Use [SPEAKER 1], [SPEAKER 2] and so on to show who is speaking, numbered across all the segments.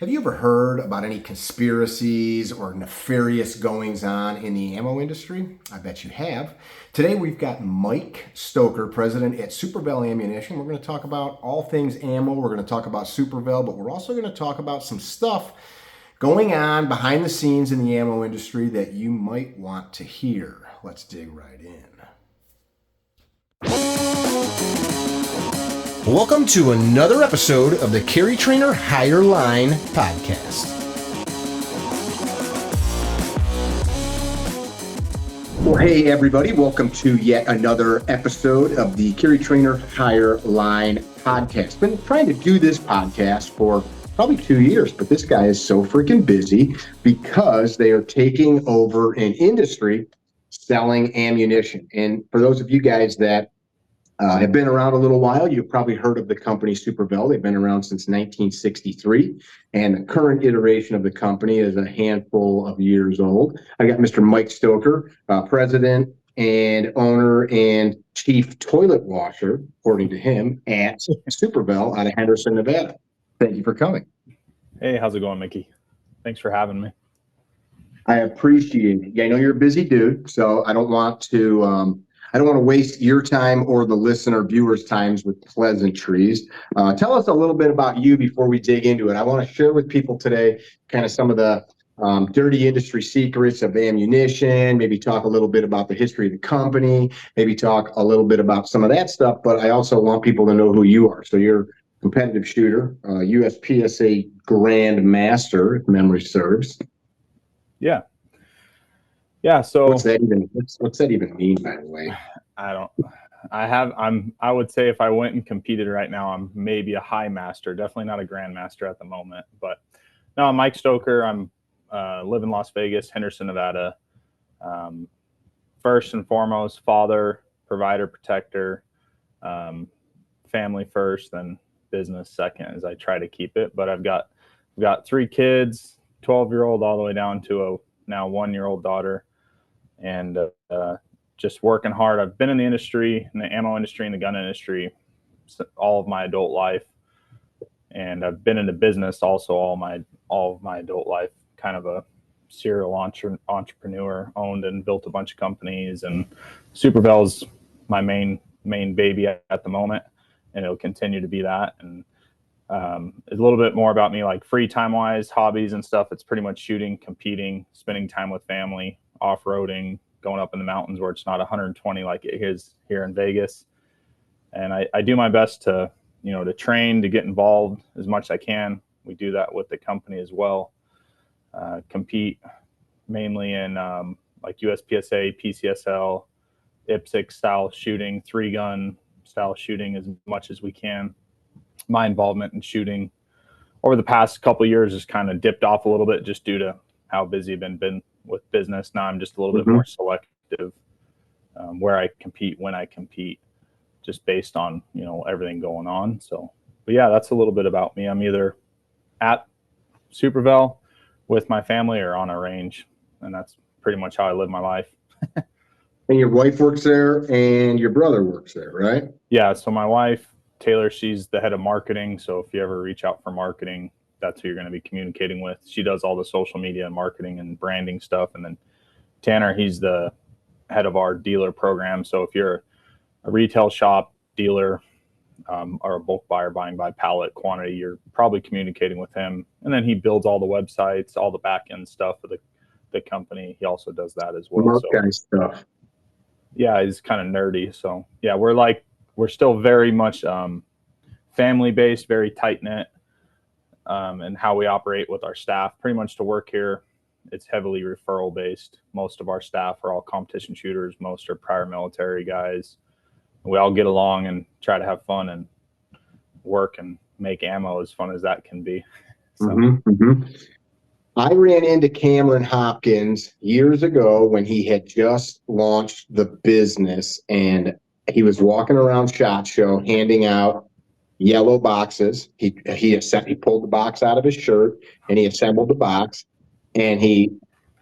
[SPEAKER 1] Have you ever heard about any conspiracies or nefarious goings on in the ammo industry? I bet you have. Today we've got Mike Stoker, president at Super Vel Ammunition. We're going to talk about all things ammo. We're going to talk about Super Vel, but we're also going to talk about some stuff going on behind the scenes in the ammo industry that you might want to hear. Let's dig right in. Welcome to another episode of the Carry Trainer Higher Line podcast. Well, hey everybody, welcome to yet another episode of the Carry Trainer Higher Line podcast. Been trying to do this podcast for probably 2 years, but this guy is so freaking busy because they are taking over an industry selling ammunition. And for those of you guys that have been around a little while, you've probably heard of the company Super Vel. They've been around since 1963, and the current iteration of the company is a handful of years old. I got Mr. Mike Stoker, president and owner and chief toilet washer, according to him, at Super Vel out of Henderson, Nevada. Thank you for coming.
[SPEAKER 2] Hey, how's it going, Mickey? Thanks for having me.
[SPEAKER 1] I appreciate it. Yeah, I know you're a busy dude, so I don't want to waste your time or the listener viewers' times with pleasantries. Tell us a little bit about you before we dig into it. I want to share with people today kind of some of the dirty industry secrets of ammunition, maybe talk a little bit about the history of the company, maybe talk a little bit about some of that stuff, but I also want people to know who you are. So you're a competitive shooter, USPSA Grand Master, if memory serves.
[SPEAKER 2] Yeah. So
[SPEAKER 1] what's that even mean, by the way?
[SPEAKER 2] I would say if I went and competed right now, I'm maybe a high master, definitely not a grand master at the moment. But no, I'm Mike Stoker. I'm live in Las Vegas, Henderson, Nevada. First and foremost, father, provider, protector, family first, then business second, as I try to keep it. But I've got 3 kids, 12-year-old all the way down to a now 1-year-old daughter. And just working hard. I've been in the industry, in the ammo industry, and the gun industry, all of my adult life, and I've been into business also all of my adult life. Kind of a serial entrepreneur, owned and built a bunch of companies, and Super Vel's my main baby at the moment, and it'll continue to be that. And a little bit more about me, like free time wise, hobbies and stuff. It's pretty much shooting, competing, spending time with family, off-roading, going up in the mountains where it's not 120 like it is here in Vegas. And I do my best to train, to get involved as much as I can. We do that with the company as well. Compete mainly in like USPSA, PCSL, IPSC style shooting, 3-gun style shooting as much as we can. My involvement in shooting over the past couple of years has kind of dipped off a little bit just due to how busy I've been with business. Now I'm just a little bit more selective where I compete, when I compete, just based on everything going on. So, but yeah, that's a little bit about me. I'm either at Super Vel with my family or on a range, and that's pretty much how I live my life.
[SPEAKER 1] And your wife works there and your brother works there, right?
[SPEAKER 2] Yeah, so my wife, Taylor, she's the head of marketing. So if you ever reach out for marketing, that's who you're going to be communicating with. She does all the social media and marketing and branding stuff. And then Tanner, he's the head of our dealer program. So if you're a retail shop dealer or a bulk buyer buying by pallet quantity, you're probably communicating with him. And then he builds all the websites, all the back end stuff for the company. He also does that as well.
[SPEAKER 1] So stuff.
[SPEAKER 2] Yeah, he's kind of nerdy. So yeah, we're still very much family based, very tight knit. And how we operate with our staff. Pretty much to work here, it's heavily referral based. Most of our staff are all competition shooters. Most are prior military guys. We all get along and try to have fun and work and make ammo as fun as that can be. So.
[SPEAKER 1] I ran into Cameron Hopkins years ago when he had just launched the business, and he was walking around SHOT Show handing out yellow boxes. He pulled the box out of his shirt and he assembled the box, and he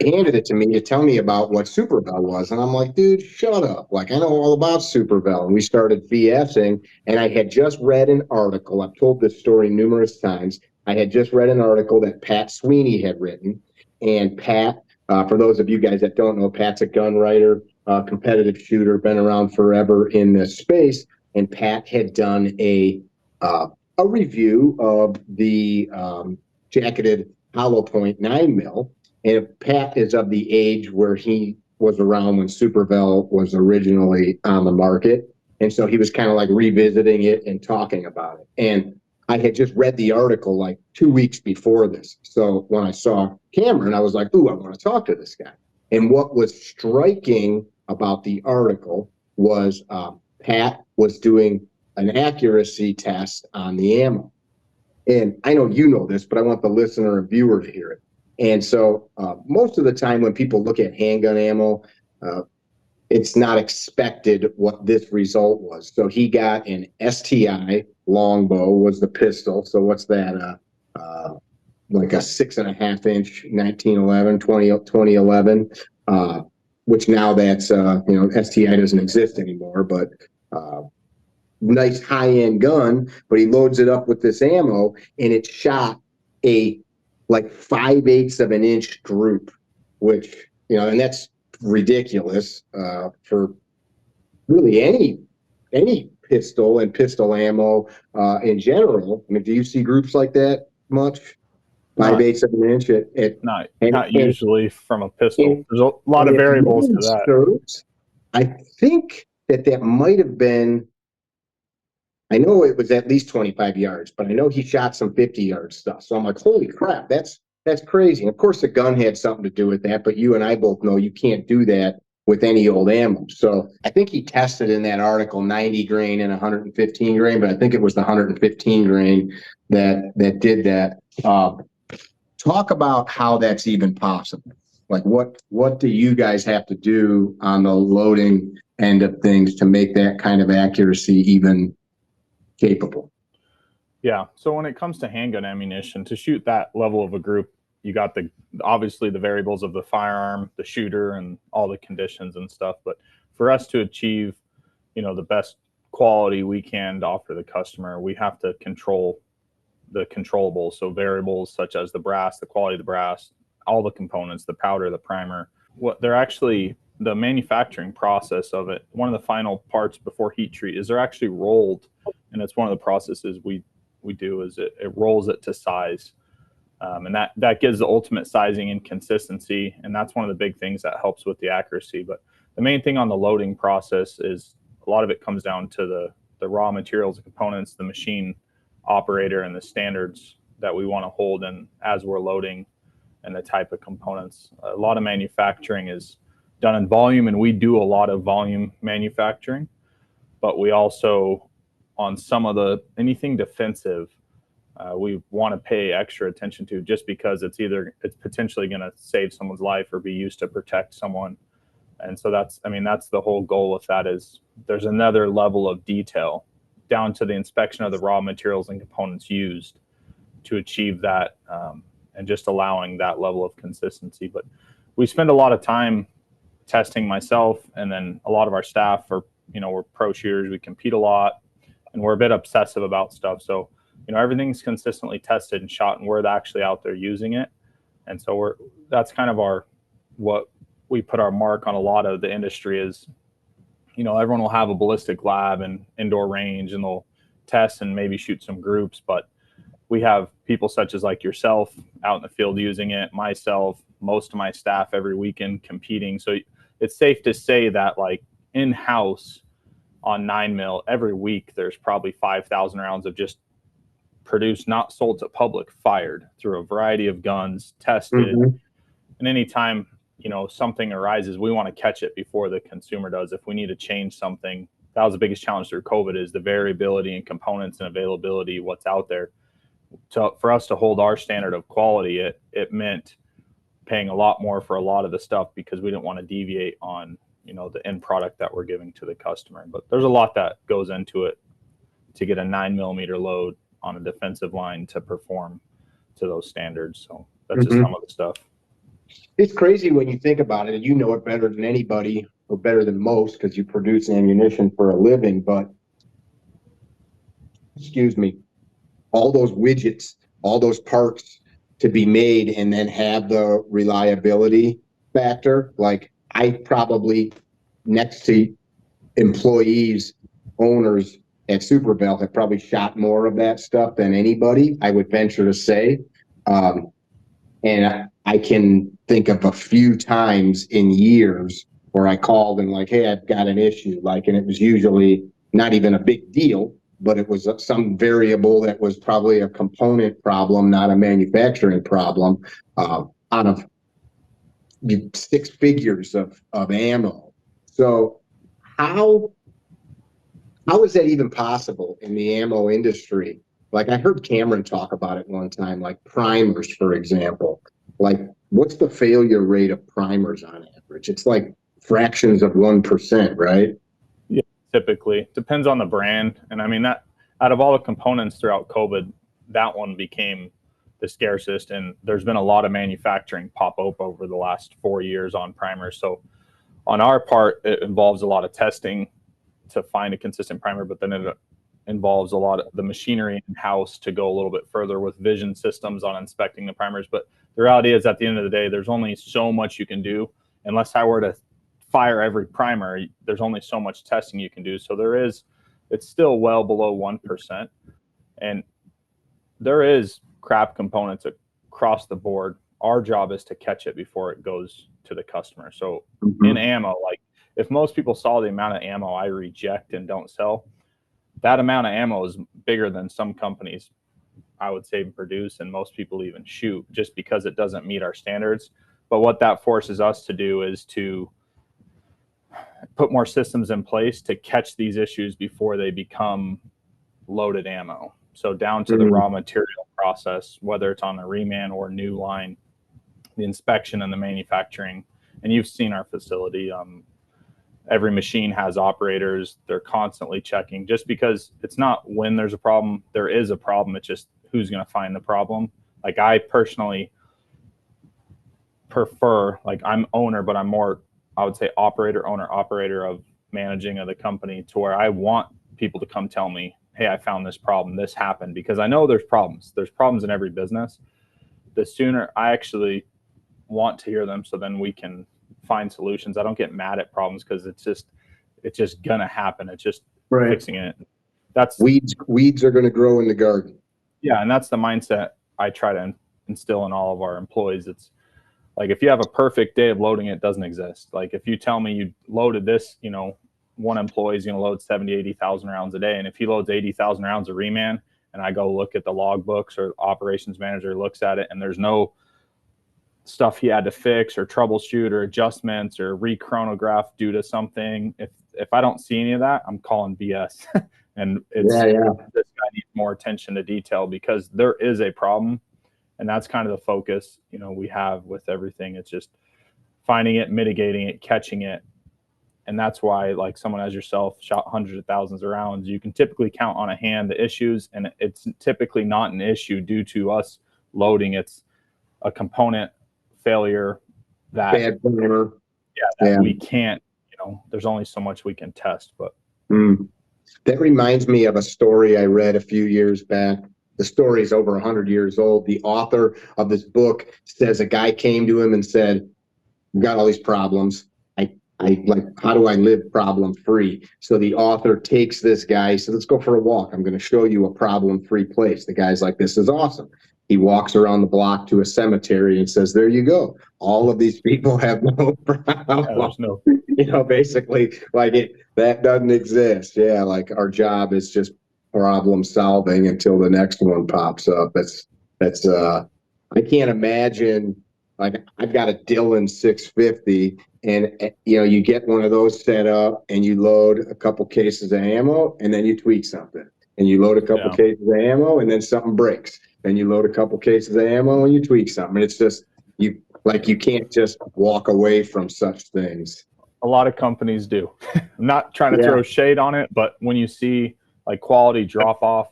[SPEAKER 1] handed it to me to tell me about what Super Vel was. And I'm like, dude, shut up. Like, I know all about Super Vel. And we started BSing, and I had just read an article. I've told this story numerous times. I had just read an article that Pat Sweeney had written. And Pat, for those of you guys that don't know, Pat's a gun writer, competitive shooter, been around forever in this space. And Pat had done a review of the jacketed hollow point 9 mil. And Pat is of the age where he was around when Super Vel was originally on the market. And so he was kind of like revisiting it and talking about it. And I had just read the article like 2 weeks before this. So when I saw Cameron, I was like, ooh, I want to talk to this guy. And what was striking about the article was Pat was doing an accuracy test on the ammo. And I know you know this, but I want the listener and viewer to hear it. And so most of the time when people look at handgun ammo, it's not expected what this result was. So he got an STI longbow was the pistol. So what's that? Like a 6.5 inch 1911, 2011, which now that's, STI doesn't exist anymore, but nice high-end gun. But he loads it up with this ammo and it shot a like 5/8 of an inch group, which, and that's ridiculous for really any pistol and pistol ammo in general. I mean, do you see groups like that much? 5/8 of an inch
[SPEAKER 2] not usually from a pistol. There's a lot of variables to that.
[SPEAKER 1] Serves, I think that might have been, I know it was at least 25 yards, but I know he shot some 50-yard stuff. So I'm like, holy crap, that's crazy. And of course, the gun had something to do with that, but you and I both know you can't do that with any old ammo. So I think he tested in that article 90 grain and 115 grain, but I think it was the 115 grain that did that. Talk about how that's even possible. Like what do you guys have to do on the loading end of things to make that kind of accuracy even capable?
[SPEAKER 2] Yeah. So when it comes to handgun ammunition, to shoot that level of a group, you got obviously the variables of the firearm, the shooter, and all the conditions and stuff. But for us to achieve, the best quality we can to offer the customer, we have to control the controllables. So variables such as the brass, the quality of the brass, all the components, the powder, the primer. They're actually, the manufacturing process of it, one of the final parts before heat treat is they're actually rolled. And it's one of the processes we do is it rolls it to size. And that gives the ultimate sizing and consistency. And that's one of the big things that helps with the accuracy. But the main thing on the loading process is a lot of it comes down to the raw materials and components, the machine operator, and the standards that we want to hold in as we're loading, and the type of components. A lot of manufacturing is done in volume, and we do a lot of volume manufacturing, but we also, on some of anything defensive, we want to pay extra attention to, just because it's potentially going to save someone's life or be used to protect someone. And so that's the whole goal with that, is there's another level of detail down to the inspection of the raw materials and components used to achieve that, and just allowing that level of consistency. But we spend a lot of time testing, myself, and then a lot of our staff we're pro shooters. We compete a lot, and we're a bit obsessive about stuff. So, everything's consistently tested and shot, and we're actually out there using it. And so that's kind of what we put our mark on. A lot of the industry is, everyone will have a ballistic lab and indoor range, and they'll test and maybe shoot some groups. But we have people such as like yourself out in the field using it, myself, most of my staff every weekend competing. So it's safe to say that, like, in-house on 9 mil every week, there's probably 5,000 rounds of just produced, not sold to public, fired through a variety of guns, tested. Mm-hmm. And anytime, something arises, we want to catch it before the consumer does. If we need to change something, that was the biggest challenge through COVID, is the variability in components and availability, what's out there. For us to hold our standard of quality, it meant paying a lot more for a lot of the stuff, because we didn't want to deviate on, the end product that we're giving to the customer. But there's a lot that goes into it to get a 9mm load on a defensive line to perform to those standards. So that's just some of the stuff.
[SPEAKER 1] It's crazy when you think about it, and you know it better than anybody, or better than most, because you produce ammunition for a living. But, excuse me, all those widgets all those parts to be made and then have the reliability factor. Like I probably, next to employees, owners at Super Vel, have probably shot more of that stuff than anybody, I would venture to say. And I can think of a few times in years where I called and like, hey, I've got an issue. Like, and it was usually not even a big deal, but it was some variable that was probably a component problem, not a manufacturing problem, out of 6 figures of ammo. So how how is that even possible in the ammo industry? Like I heard Cameron talk about it one time, like primers, for example. Like, what's the failure rate of primers on average? It's like fractions of 1%, right?
[SPEAKER 2] Yeah, typically depends on the brand, and I mean that out of all the components throughout COVID, that one became the scarcest, and there's been a lot of manufacturing pop up over the last 4 years on primers. So on our part, it involves a lot of testing to find a consistent primer, but then it involves a lot of the machinery in house to go a little bit further with vision systems on inspecting the primers. But the reality is, at the end of the day, there's only so much you can do. Unless I were to fire every primer, there's only so much testing you can do. So it's still well below 1%. And there is crap components across the board. Our job is to catch it before it goes to the customer. So in ammo, like if most people saw the amount of ammo I reject and don't sell, that amount of ammo is bigger than some companies, I would say, produce, and most people even shoot, just because it doesn't meet our standards. But what that forces us to do is to put more systems in place to catch these issues before they become loaded ammo. So down to the raw material process, whether it's on the reman or new line, the inspection and the manufacturing. And you've seen our facility. Every machine has operators. They're constantly checking, just because it's not when there's a problem, there is a problem. It's just who's going to find the problem. Like I personally prefer, like I'm owner, but I'm more, I would say operator, owner, operator of managing of the company, to where I want people to come tell me, hey, I found this problem, this happened, because I know there's problems. There's problems in every business. The sooner I actually want to hear them, so then we can find solutions. I don't get mad at problems, because it's just gonna happen. It's just fixing it. That's
[SPEAKER 1] weeds are going to grow in the garden.
[SPEAKER 2] Yeah, and that's the mindset I try to instill in all of our employees. It's like, if you have a perfect day of loading, it doesn't exist. Like if you tell me you loaded this, one employee is going to load 70, 80,000 rounds a day. And if he loads 80,000 rounds of reman, and I go look at the logbooks, or operations manager looks at it, and there's no stuff he had to fix or troubleshoot or adjustments or re-chronograph due to something, if I don't see any of that, I'm calling BS. And this guy needs more attention to detail, because there is a problem. And that's kind of the focus, we have with everything. It's just finding it, mitigating it, catching it. And that's why, like, someone as yourself shot hundreds of thousands of rounds, you can typically count on a hand the issues, and it's typically not an issue due to us loading. It's a component failure that, we can't, there's only so much we can test. But
[SPEAKER 1] that reminds me of a story I read a few years back. The story is over 100 years old. The author of this book says a guy came to him and said, "I've got all these problems. I like, how do I live problem free?" So the author takes this guy, said, "Let's go for a walk. I'm going to show you a problem free place." The guy's like, "This is awesome." He walks around the block to a cemetery and says, "There you go. All of these people have no problem." Basically, like that doesn't exist. Yeah, like our job is just problem solving until the next one pops up. That's I can't imagine. Like I've got a Dillon 650, and you get one of those set up, and you load a couple cases of ammo, and then you tweak something, and you load a couple cases of ammo, and then something breaks. Then you load a couple cases of ammo, and you tweak something. And it's just you can't just walk away from such things.
[SPEAKER 2] A lot of companies do. I'm not trying to throw shade on it, but when you see like quality drop off,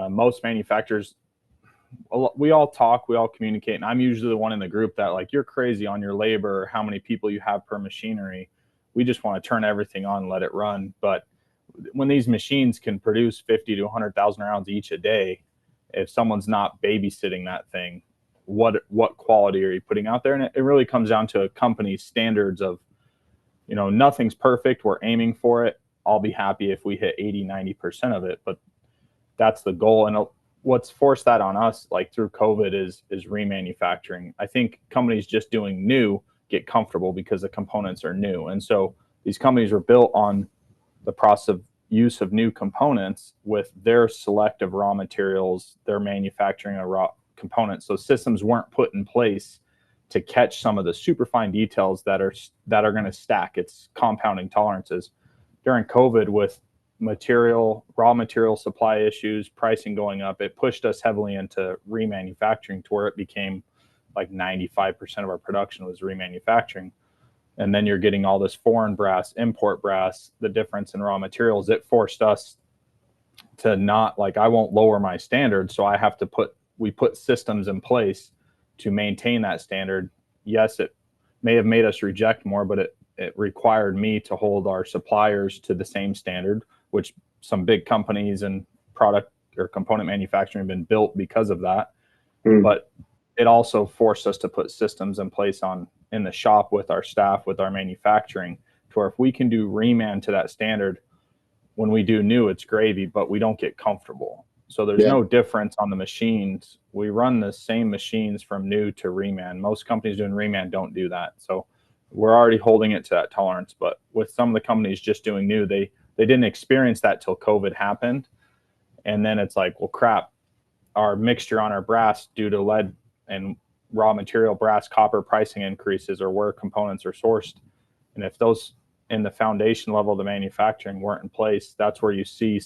[SPEAKER 2] most manufacturers, we all talk, we all communicate, and I'm usually the one in the group that, like, you're crazy on your labor or how many people you have per machinery. We just want to turn everything on and let it run. But when these machines can produce 50 to 100,000 rounds each a day, if someone's not babysitting that thing, what quality are you putting out there? And it really comes down to a company's standards of, nothing's perfect. We're aiming for it. I'll be happy if we hit 80-90% of it, but that's the goal. And what's forced that on us, like through COVID, is remanufacturing. I think companies just doing new get comfortable because the components are new. And so these companies were built on the process of use of new components with their selective raw materials, their manufacturing of raw components. So systems weren't put in place to catch some of the super fine details that are going to stack. It's compounding tolerances. During COVID, with raw material supply issues, pricing going up, it pushed us heavily into remanufacturing to where it became like 95% of our production was remanufacturing. And then you're getting all this foreign brass, import brass, the difference in raw materials. It forced us to not, like, I won't lower my standards. So we put systems in place to maintain that standard. Yes, it may have made us reject more, but it required me to hold our suppliers to the same standard, which some big companies and product or component manufacturing have been built because of that. But it also forced us to put systems in place in the shop with our staff, with our manufacturing, to where if we can do reman to that standard, when we do new, it's gravy, but we don't get comfortable. So there's no difference on the machines. We run the same machines from new to reman. Most companies doing reman don't do that. So we're already holding it to that tolerance. But with some of the companies just doing new, they didn't experience that till COVID happened. And then it's like, well, crap, our mixture on our brass due to lead and raw material, brass, copper pricing increases, or where components are sourced. And if those in the foundation level of the manufacturing weren't in place, that's where you see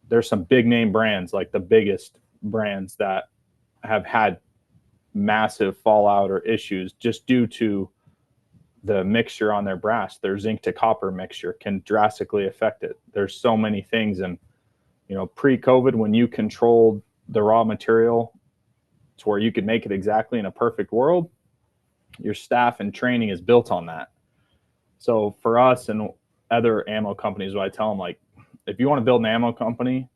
[SPEAKER 2] there's some big name brands, like the biggest brands, that have had massive fallout or issues just due to the mixture on their brass. Their zinc to copper mixture can drastically affect it. There's so many things. And, pre-COVID, when you controlled the raw material to where you could make it exactly in a perfect world, your staff and training is built on that. So for us and other ammo companies, what I tell them, like, if you want to build an ammo company,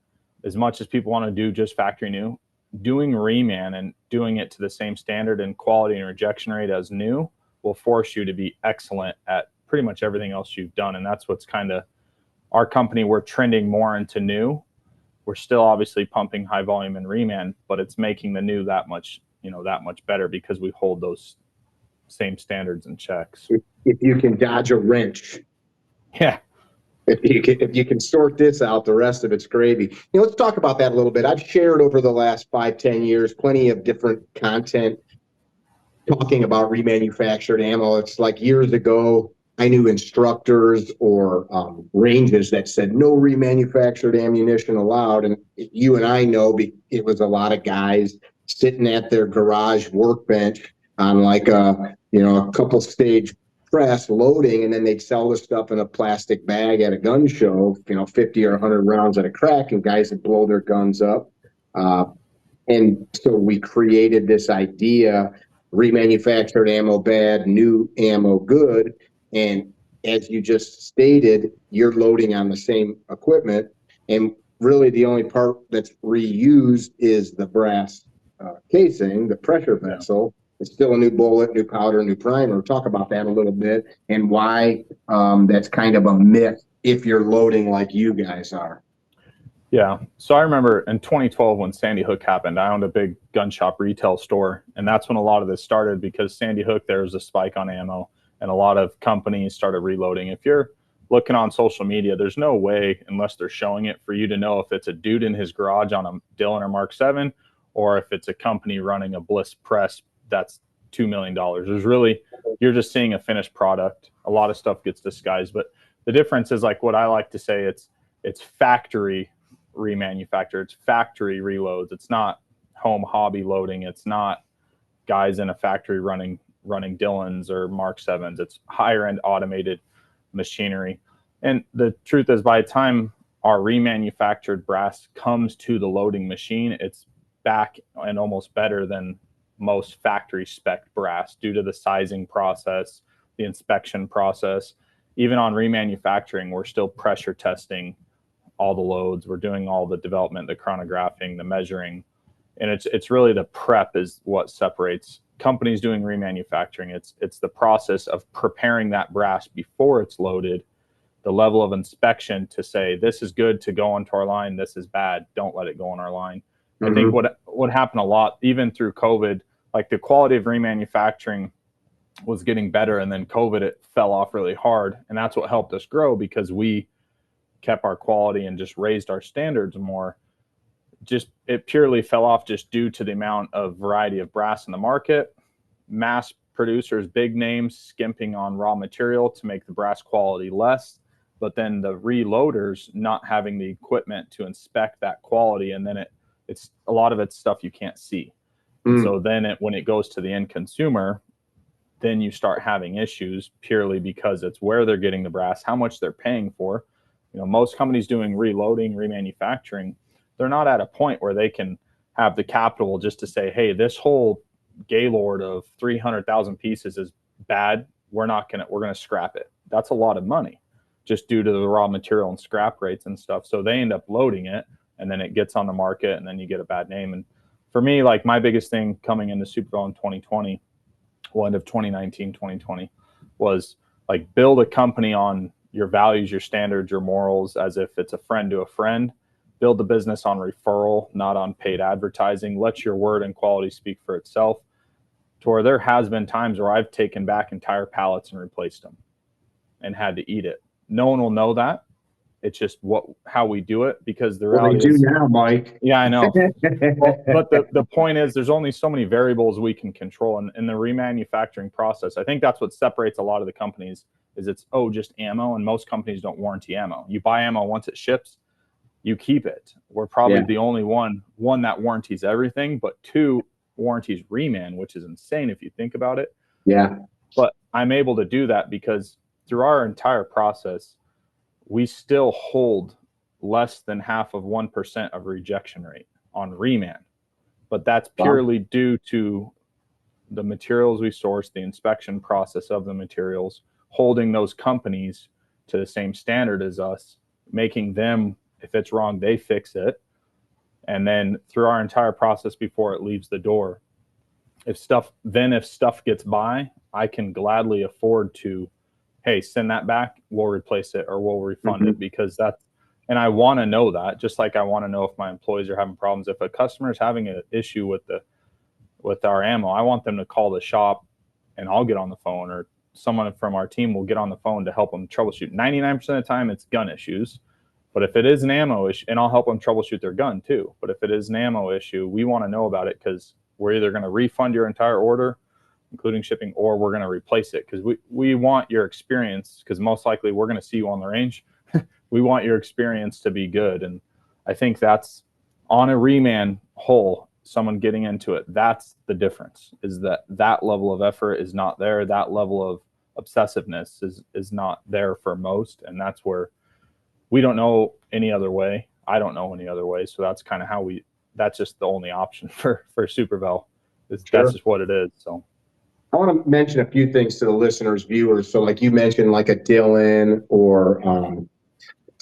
[SPEAKER 2] as much as people want to do just factory new, doing reman and doing it to the same standard and quality and rejection rate as new will force you to be excellent at pretty much everything else you've done. And that's what's kind of our company. We're trending more into new. We're still obviously pumping high volume and reman, but it's making the new that much better because we hold those same standards and checks.
[SPEAKER 1] If you can dodge a wrench.
[SPEAKER 2] Yeah.
[SPEAKER 1] If you can sort this out, the rest of it's gravy. Let's talk about that a little bit. I've shared over the last 5-10 years plenty of different content talking about remanufactured ammo. It's like years ago, I knew instructors or ranges that said no remanufactured ammunition allowed. And you and I know it was a lot of guys sitting at their garage workbench on like a couple stage press loading, and then they'd sell the stuff in a plastic bag at a gun show, 50 or 100 rounds at a crack, and guys would blow their guns up. And so we created this idea, remanufactured ammo bad, new ammo good. And as you just stated, you're loading on the same equipment. And really the only part that's reused is the brass casing, the pressure vessel. It's still a new bullet, new powder, new primer. Talk about that a little bit and why that's kind of a myth if you're loading like you guys are.
[SPEAKER 2] Yeah. So I remember in 2012 when Sandy Hook happened, I owned a big gun shop retail store. And that's when a lot of this started, because Sandy Hook, there was a spike on ammo and a lot of companies started reloading. If you're looking on social media, there's no way, unless they're showing it, for you to know if it's a dude in his garage on a Dillon or Mark 7 or if it's a company running a Bliss press that's $2 million. There's really, you're just seeing a finished product. A lot of stuff gets disguised, but the difference is, like what I like to say, it's factory remanufactured, it's factory reloads. It's not home hobby loading. It's not guys in a factory running Dillons or Mark 7s. It's higher end automated machinery. And the truth is, by the time our remanufactured brass comes to the loading machine, it's back and almost better than most factory spec brass due to the sizing process, the inspection process. Even on remanufacturing, we're still pressure testing all the loads. We're doing all the development, the chronographing, the measuring. And it's really the prep is what separates companies doing remanufacturing. It's the process of preparing that brass before it's loaded, the level of inspection to say, this is good to go onto our line, this is bad, don't let it go on our line. I think what happened a lot, even through COVID, like the quality of remanufacturing was getting better, and then COVID, it fell off really hard. And that's what helped us grow, because we kept our quality and just raised our standards more. Just it purely fell off just due to the amount of variety of brass in the market, mass producers, big names skimping on raw material to make the brass quality less, but then the reloaders not having the equipment to inspect that quality, and then it's a lot of it's stuff you can't see. So then when it goes to the end consumer, then you start having issues purely because it's where they're getting the brass, how much they're paying for. Most companies doing reloading, remanufacturing, they're not at a point where they can have the capital just to say, hey, this whole Gaylord of 300,000 pieces is bad. We're going to scrap it. That's a lot of money just due to the raw material and scrap rates and stuff. So they end up loading it, and then it gets on the market, and then you get a bad name. And for me, like my biggest thing coming into Super Vel in 2020, end of 2019, 2020, was like build a company on your values, your standards, your morals, as if it's a friend to a friend. Build the business on referral, not on paid advertising. Let your word and quality speak for itself. To where there has been times where I've taken back entire pallets and replaced them and had to eat it. No one will know that. It's just how we do it, because the reality
[SPEAKER 1] is, now, Mike.
[SPEAKER 2] Yeah, I know. But the point is, there's only so many variables we can control in the remanufacturing process. I think that's what separates a lot of the companies, is it's just ammo, and most companies don't warranty ammo. You buy ammo once it ships, you keep it. We're probably the only one that warranties everything, but 2 warranties reman, which is insane if you think about it.
[SPEAKER 1] Yeah.
[SPEAKER 2] But I'm able to do that because through our entire process, we still hold less than half of 1% of rejection rate on reman. But that's purely due to the materials we source, the inspection process of the materials, holding those companies to the same standard as us, making them, if it's wrong, they fix it. And then through our entire process before it leaves the door, if stuff gets by, I can gladly afford to, hey, send that back, we'll replace it, or we'll refund it, because and I want to know that, just like I want to know if my employees are having problems. If a customer is having an issue with our ammo, I want them to call the shop, and I'll get on the phone, or someone from our team will get on the phone to help them troubleshoot. 99% of the time it's gun issues, but if it is an ammo issue, and I'll help them troubleshoot their gun too. But if it is an ammo issue, we want to know about it, because we're either going to refund your entire order, including shipping, or we're going to replace it, because we want your experience, because most likely we're going to see you on the range. We want your experience to be good. And I think that's on a reman whole, someone getting into it, that's the difference, is that level of effort is not there. That level of obsessiveness is not there for most. And that's where we don't know any other way. I don't know any other way. So that's kind of that's just the only option for Super Vel. That's just what it is. So
[SPEAKER 1] I want to mention a few things to the listeners, viewers. So like you mentioned, like a Dylan or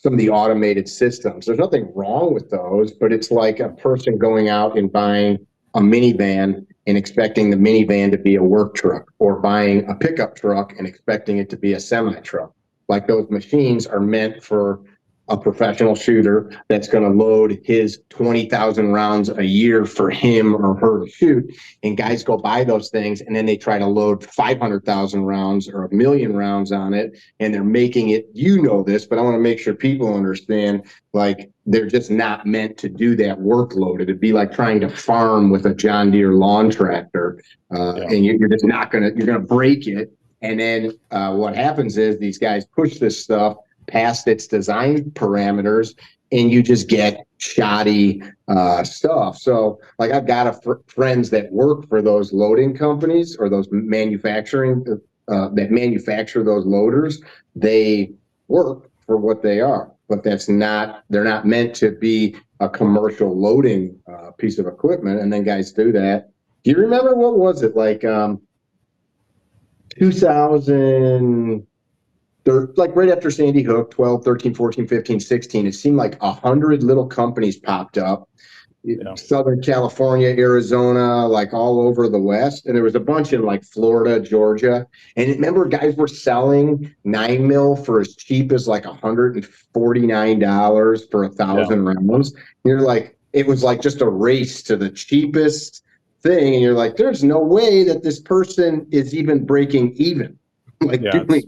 [SPEAKER 1] some of the automated systems. There's nothing wrong with those, but it's like a person going out and buying a minivan and expecting the minivan to be a work truck, or buying a pickup truck and expecting it to be a semi truck. Like, those machines are meant for a professional shooter that's going to load his 20,000 rounds a year for him or her to shoot. And guys go buy those things, and then they try to load 500,000 rounds or 1,000,000 rounds on it. And they're making it, this, but I want to make sure people understand, like, they're just not meant to do that workload. It'd be like trying to farm with a John Deere lawn tractor. And you're just not going to, you're going to break it. And then what happens is these guys push this stuff past its design parameters, and you just get shoddy stuff. So like, I've got friends that work for those loading companies, or those manufacturing that manufacture those loaders. They work for what they are, but they're not meant to be a commercial loading piece of equipment. And then guys do that. Do you remember, what was it, like 2000? they're like right after Sandy Hook, 12, 13, 14, 15, 16, it seemed like 100 little companies popped up.
[SPEAKER 2] Yeah.
[SPEAKER 1] Southern California, Arizona, like all over the West. And there was a bunch in like Florida, Georgia. And remember, guys were selling 9 mil for as cheap as like $149 for 1,000 rounds. You're like, it was like just a race to the cheapest thing. And you're like, there's no way that this person is even breaking even. Like
[SPEAKER 2] Yeah.
[SPEAKER 1] doing,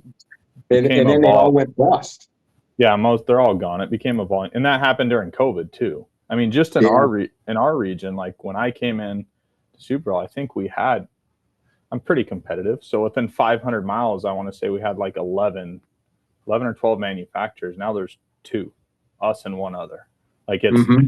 [SPEAKER 2] Became
[SPEAKER 1] and
[SPEAKER 2] a
[SPEAKER 1] then they all
[SPEAKER 2] vol.
[SPEAKER 1] went bust.
[SPEAKER 2] Yeah, they're all gone. It became a volume, and that happened during COVID too. I mean, just in
[SPEAKER 1] Yeah.
[SPEAKER 2] our region, like when I came in to Super Bowl, I think I'm pretty competitive. So within 500 miles, I want to say we had like 11 or 12 manufacturers. Now there's two, us and one other. Like
[SPEAKER 1] Mm-hmm.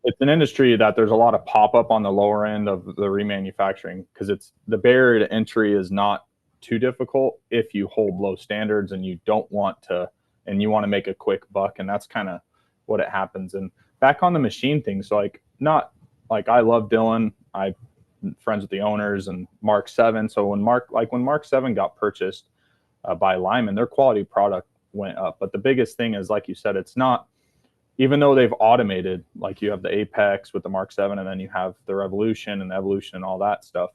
[SPEAKER 2] it's an industry that there's a lot of pop up on the lower end of the remanufacturing because it's the barrier to entry is not too difficult if you hold low standards and you don't want to and you want to make a quick buck, and that's kind of what it happens. And back on the machine things, so like not like I love Dylan, I'm friends with the owners and Mark 7. So when Mark 7 got purchased by Lyman, their quality product went up. But the biggest thing is, like you said, it's not, even though they've automated, like you have the Apex with the Mark 7, and then you have the Revolution and the Evolution and all that stuff.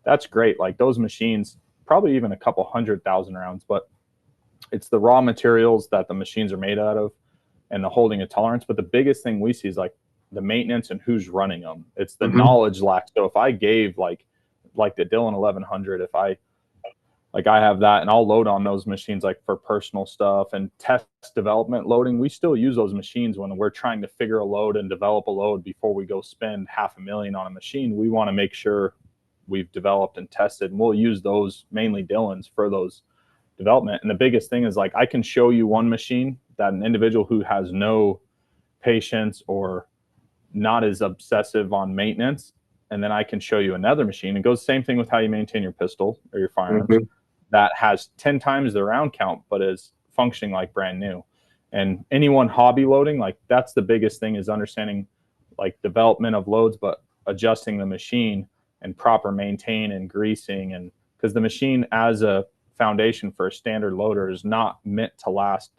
[SPEAKER 2] That's great. Like those machines, probably even a couple 100,000 rounds, but it's the raw materials that the machines are made out of and the holding a tolerance. But the biggest thing we see is like the maintenance and who's running them. It's the
[SPEAKER 1] Mm-hmm.
[SPEAKER 2] knowledge lack. So if I gave like the Dillon 1100, if I like I have that and I'll load on those machines like for personal stuff and test development loading. We still use those machines when we're trying to figure a load and develop a load before we go spend $500,000 on a machine. We want to make sure we've developed and tested, and we'll use those mainly Dillons for those development. And the biggest thing is like I can show you one machine that an individual who has no patience or not as obsessive on maintenance, and then I can show you another machine. It goes the same thing with how you maintain your pistol or your firearms.
[SPEAKER 1] Mm-hmm.
[SPEAKER 2] That has 10 times the round count, but is functioning like brand new. And anyone hobby loading, like that's the biggest thing is understanding like development of loads, but adjusting the machine and proper maintain and greasing. And because the machine as a foundation for a standard loader is not meant to last,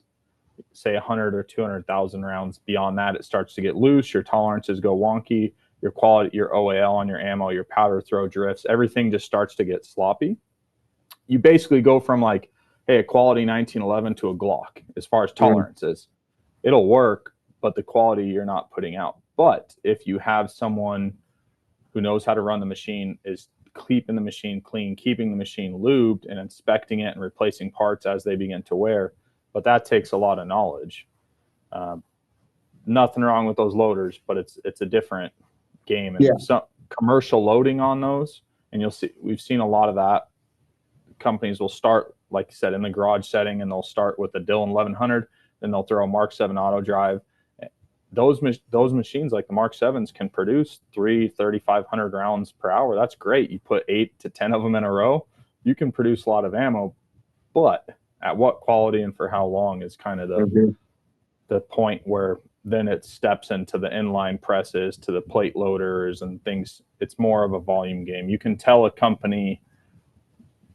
[SPEAKER 2] say 100 or 200,000 rounds. Beyond that, it starts to get loose. Your tolerances go wonky. Your quality, your OAL on your ammo, your powder throw drifts, everything just starts to get sloppy. You basically go from like, hey, a quality 1911 to a Glock as far as tolerances. It'll work, but the quality you're not putting out. But if you have someone who knows how to run the machine, is keeping the machine clean, keeping the machine lubed, and inspecting it and replacing parts as they begin to wear, but that takes a lot of knowledge. Nothing wrong with those loaders, but it's a different game. And
[SPEAKER 1] Yeah.
[SPEAKER 2] some commercial loading on those, and you'll see we've seen a lot of that. Companies will start, like you said, in the garage setting, and they'll start with a Dillon 1100, then they'll throw a Mark 7 auto drive. Those machines, like the Mark 7s, can produce 3,500 rounds per hour. That's great. You put 8 to 10 of them in a row, you can produce a lot of ammo. But at what quality and for how long is kind of the point where then it steps into the inline presses, to the plate loaders and things. It's more of a volume game. You can tell a company,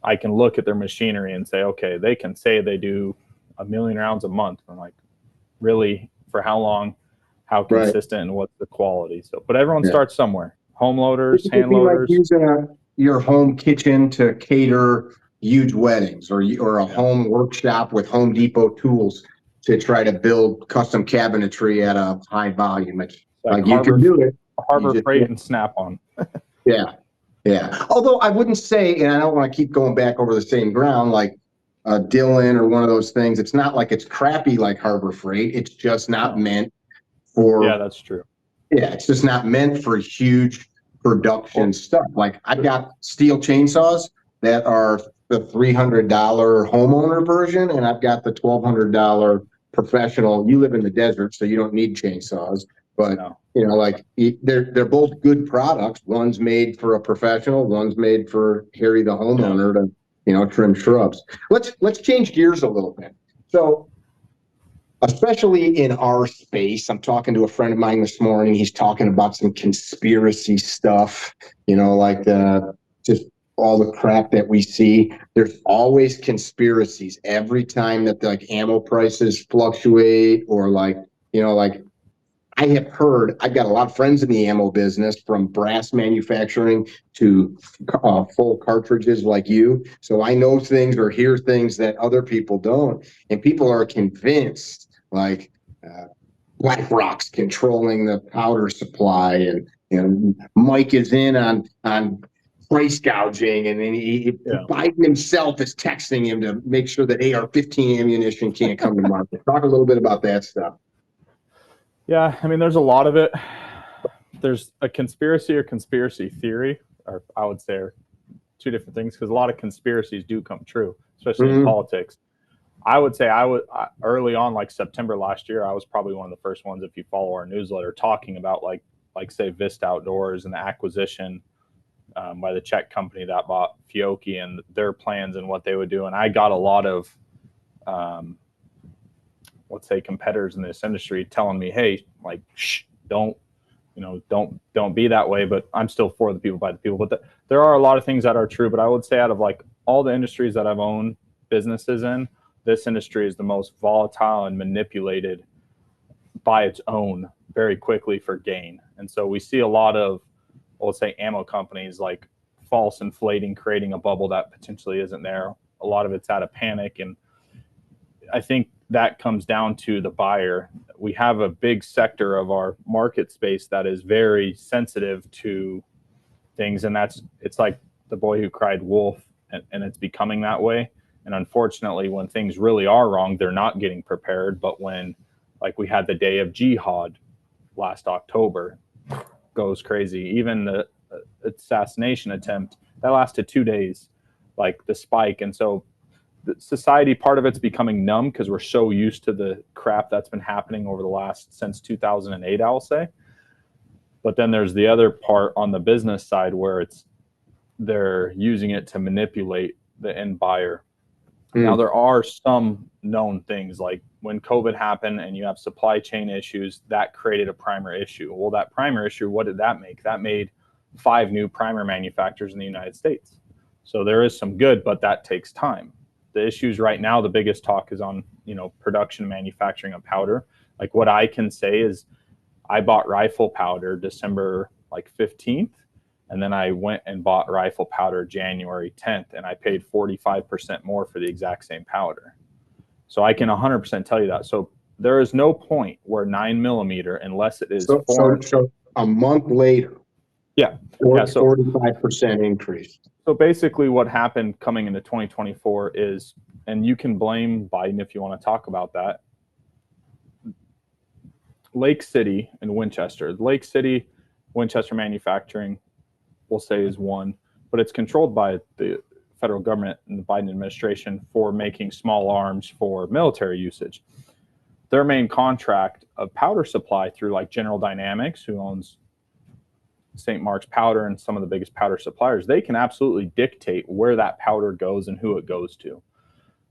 [SPEAKER 2] I can look at their machinery and say, okay, they can say they do 1 million rounds a month. I'm like, really? For how long? How consistent? Right. And what's the quality? So, but everyone starts somewhere. Home loaders, hand loaders.
[SPEAKER 1] Like using your home kitchen to cater huge weddings, or a home workshop with Home Depot tools to try to build custom cabinetry at a high volume. It's like you can do it.
[SPEAKER 2] Harbor Freight and Snap-on.
[SPEAKER 1] Yeah. Yeah. Although I wouldn't say, and I don't want to keep going back over the same ground, like Dillon or one of those things. It's not like it's crappy like Harbor Freight. It's just not meant for.
[SPEAKER 2] Yeah, that's true.
[SPEAKER 1] Yeah, it's just not meant for huge production stuff. Like I've got steel chainsaws that are the $300 homeowner version, and I've got the $1,200 professional. You live in the desert, so you don't need chainsaws, but like they're both good products. One's made for a professional, one's made for Harry the homeowner to trim shrubs. Let's change gears a little bit. So especially in our space, I'm talking to a friend of mine this morning. He's talking about some conspiracy stuff, like just all the crap that we see, there's always conspiracies every time that like ammo prices fluctuate or like, like I have heard, I've got a lot of friends in the ammo business from brass manufacturing to full cartridges like you. So I know things or hear things that other people don't. And people are convinced like uh, BlackRock's controlling the powder supply and Mike is in on price gouging, and then Biden himself is texting him to make sure that AR-15 ammunition can't come to market. Talk a little bit about that stuff.
[SPEAKER 2] Yeah, I mean, there's a lot of it. There's a conspiracy or conspiracy theory, or I would say are two different things, because a lot of conspiracies do come true, especially in politics. I would say early on, like September last year, I was probably one of the first ones, if you follow our newsletter, talking about like say Vista Outdoors and the acquisition by the Czech company that bought Fiocchi and their plans and what they would do. And I got a lot of let's say competitors in this industry telling me, hey, like, shh, don't be that way. But I'm still for the people by the people. But there are a lot of things that are true. But I would say out of like all the industries that I've owned businesses in, this industry is the most volatile and manipulated by its own very quickly for gain. And so we see a lot of, let's say, ammo companies like false inflating, creating a bubble that potentially isn't there. A lot of it's out of panic. And I think that comes down to the buyer. We have a big sector of our market space that is very sensitive to things. And it's like the boy who cried wolf, and it's becoming that way. And unfortunately, when things really are wrong, they're not getting prepared. But when, like, we had the day of jihad last October, goes crazy. Even the assassination attempt that lasted 2 days, like the spike. And so the society, part of it's becoming numb because we're so used to the crap that's been happening over the last since 2008, I'll say. But then there's the other part on the business side where they're using it to manipulate the end buyer. Now, there are some known things, like when COVID happened and you have supply chain issues, that created a primer issue. Well, that primer issue, what did that make? That made 5 new primer manufacturers in the United States. So there is some good, but that takes time. The issues right now, the biggest talk is on, production, manufacturing of powder. Like, what I can say is I bought rifle powder December 15th. And then I went and bought rifle powder January 10th, and I paid 45% more for the exact same powder. So I can 100% tell you that. So there is no point where 9mm, unless it is
[SPEAKER 1] so a month later.
[SPEAKER 2] Yeah.
[SPEAKER 1] So 45% increase.
[SPEAKER 2] So basically what happened coming into 2024 is, and you can blame Biden if you want to talk about that, Lake City and Winchester. Lake City, Winchester Manufacturing, we'll say, is one, but it's controlled by the federal government and the Biden administration for making small arms for military usage. Their main contract of powder supply through like General Dynamics, who owns St. Mark's Powder and some of the biggest powder suppliers, they can absolutely dictate where that powder goes and who it goes to.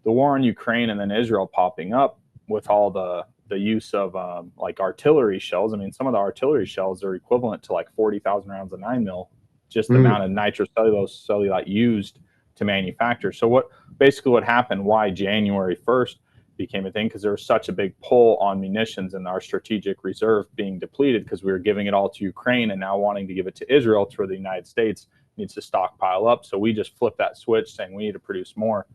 [SPEAKER 2] The war in Ukraine and then Israel popping up with all the use of like artillery shells. I mean, some of the artillery shells are equivalent to like 40,000 rounds of 9mm, just the amount of nitrocellulose cellulite used to manufacture. So what happened, why January 1st became a thing, because there was such a big pull on munitions and our strategic reserve being depleted because we were giving it all to Ukraine and now wanting to give it to Israel, to where the United States needs to stockpile up. So we just flipped that switch saying we need to produce more.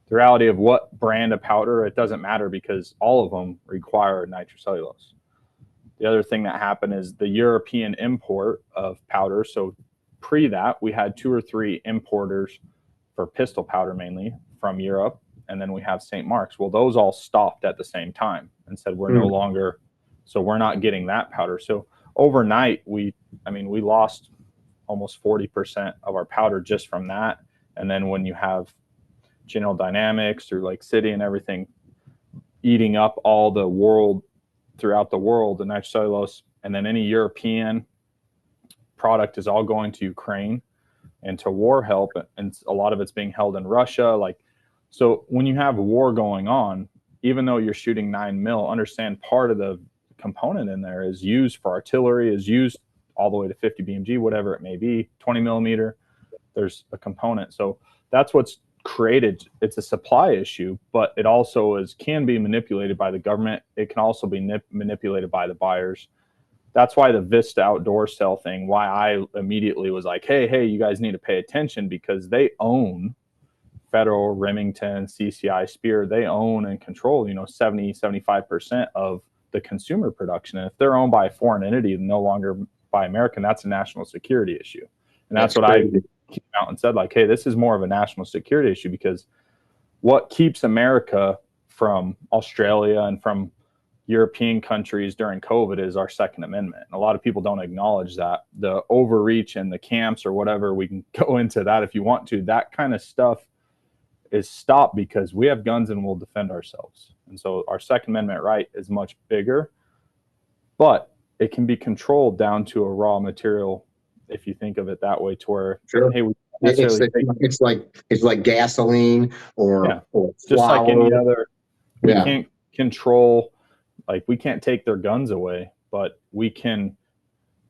[SPEAKER 2] The reality of what brand of powder, it doesn't matter because all of them require nitrocellulose. The other thing that happened is the European import of powder. So pre that, we had 2 or 3 importers for pistol powder mainly from Europe. And then we have St. Mark's. Well, those all stopped at the same time and said we're no longer, so we're not getting that powder. So overnight, we lost almost 40% of our powder just from that. And then when you have General Dynamics through Lake City and everything eating up all the world, throughout the world, the nitrocellulose, and then any European product is all going to Ukraine and to war help, and a lot of it's being held in Russia. So when you have a war going on, even though you're shooting 9mm, understand part of the component in there is used for artillery, is used all the way to 50 BMG, whatever it may be, 20mm. there's a component. So that's what's created. It's a supply issue, but it also can be manipulated by the government. It can also be manipulated by the buyers. That's why the Vista outdoor sale thing, why I immediately was like, hey, you guys need to pay attention, because they own Federal, Remington, CCI, Spear. They own and control, 70-75% of the consumer production. And if they're owned by a foreign entity and no longer by American, that's a national security issue. And that's what crazy. I came out and said, like, hey, this is more of a national security issue, because what keeps America from Australia and from European countries during COVID is our Second Amendment. And a lot of people don't acknowledge that. The overreach and the camps or whatever, we can go into that if you want to, that kind of stuff is stopped because we have guns and we'll defend ourselves. And so our Second Amendment right is much bigger, but it can be controlled down to a raw material, if you think of it that way, to where,
[SPEAKER 1] sure.
[SPEAKER 2] Hey, we
[SPEAKER 1] it's like gasoline or
[SPEAKER 2] just like any other. We can't control, like, we can't take their guns away, but we can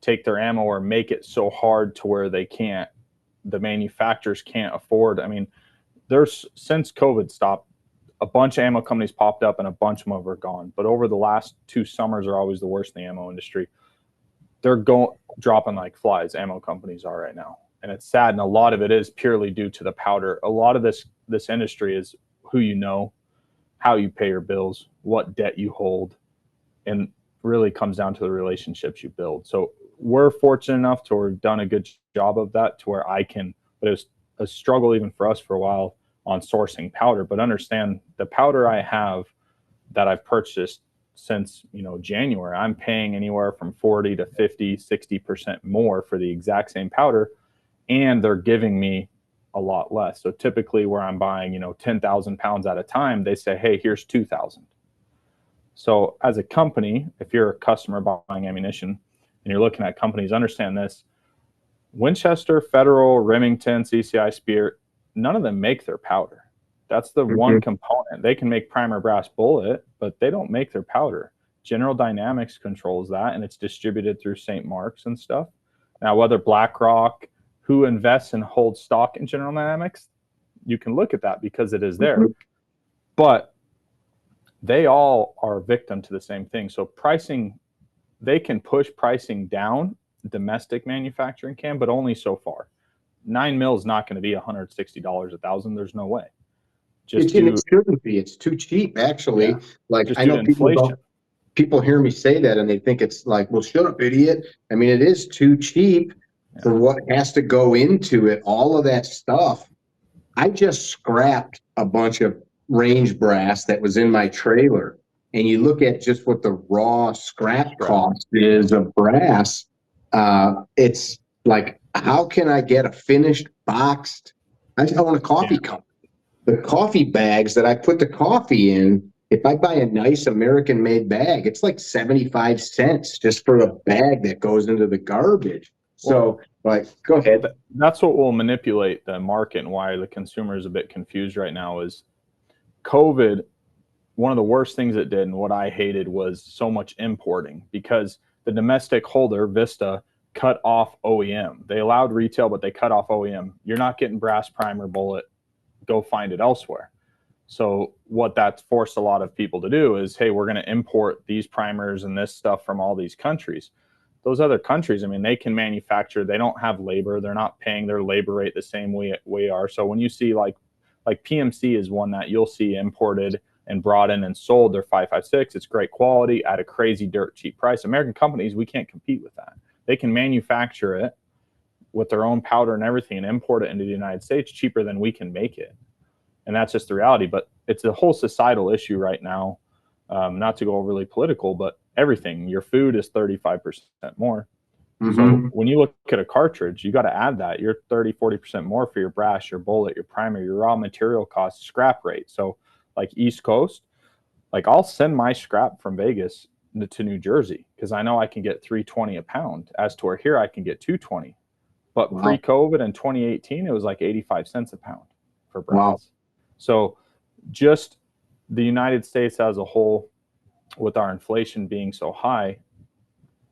[SPEAKER 2] take their ammo or make it so hard to where the manufacturers can't afford. I mean, since COVID stopped, a bunch of ammo companies popped up and a bunch of them are gone. But over the last 2 summers are always the worst in the ammo industry. They're dropping like flies, ammo companies are right now. And it's sad. And a lot of it is purely due to the powder. A lot of this industry is who you know, how you pay your bills, what debt you hold, and really comes down to the relationships you build. So we're fortunate enough to have done a good job of that, to where but it was a struggle even for us for a while on sourcing powder. But understand, the powder I have that I've purchased since January, I'm paying anywhere from 40 to 50, 60% more for the exact same powder, and they're giving me a lot less. So typically where I'm buying 10,000 pounds at a time, they say, hey, here's 2,000. So as a company, if you're a customer buying ammunition and you're looking at companies, understand this: Winchester, Federal, Remington, CCI, Spear, none of them make their powder. That's the one component. They can make primer brass bullet, but they don't make their powder. General Dynamics controls that, and it's distributed through St. Mark's and stuff. Now, whether BlackRock, who invests and holds stock in General Dynamics, you can look at that because it is there. But they all are victim to the same thing. So pricing, they can push pricing down, domestic manufacturing can, but only so far. 9 mil is not going to be $160 a thousand. There's no way.
[SPEAKER 1] It shouldn't be. It's too cheap, actually.
[SPEAKER 2] Yeah.
[SPEAKER 1] Like,
[SPEAKER 2] just
[SPEAKER 1] I know
[SPEAKER 2] inflation.
[SPEAKER 1] People hear me say that and they think it's like, well, shut up, idiot. I mean, it is too cheap for what has to go into it. All of that stuff. I just scrapped a bunch of range brass that was in my trailer. And you look at just what the raw scrap cost is of brass. It's like, how can I get a finished boxed? I own a coffee company. The coffee bags that I put the coffee in, if I buy a nice American made bag, it's like 75 cents just for a bag that goes into the garbage. So, go ahead.
[SPEAKER 2] That's what will manipulate the market, and why the consumer is a bit confused right now is COVID. One of the worst things it did, and what I hated, was so much importing, because the domestic holder, Vista, cut off OEM. They allowed retail, but they cut off OEM. You're not getting brass primer bullet. Go find it elsewhere. So what that's forced a lot of people to do is, hey, we're going to import these primers and this stuff from all these countries. Those other countries, I mean, they can manufacture. They don't have labor. They're not paying their labor rate the same way we are. So when you see like PMC is one that you'll see imported and brought in and sold, they're 5.56. It's great quality at a crazy dirt cheap price. American companies, we can't compete with that. They can manufacture it with their own powder and everything and import it into the United States cheaper than we can make it. And that's just the reality. But it's a whole societal issue right now. Not to go overly political, but everything, your food is 35% more. So when you look at a cartridge, you got to add that. You're 30-40% more for your brass, your bullet, your primer, your raw material costs, scrap rate. So like East Coast, like I'll send my scrap from Vegas to New Jersey because I know I can get $3.20 a pound, as to where here I can get $2.20. But pre-COVID in 2018, it was like 85 cents a pound for brass. So just the United States as a whole, with our inflation being so high,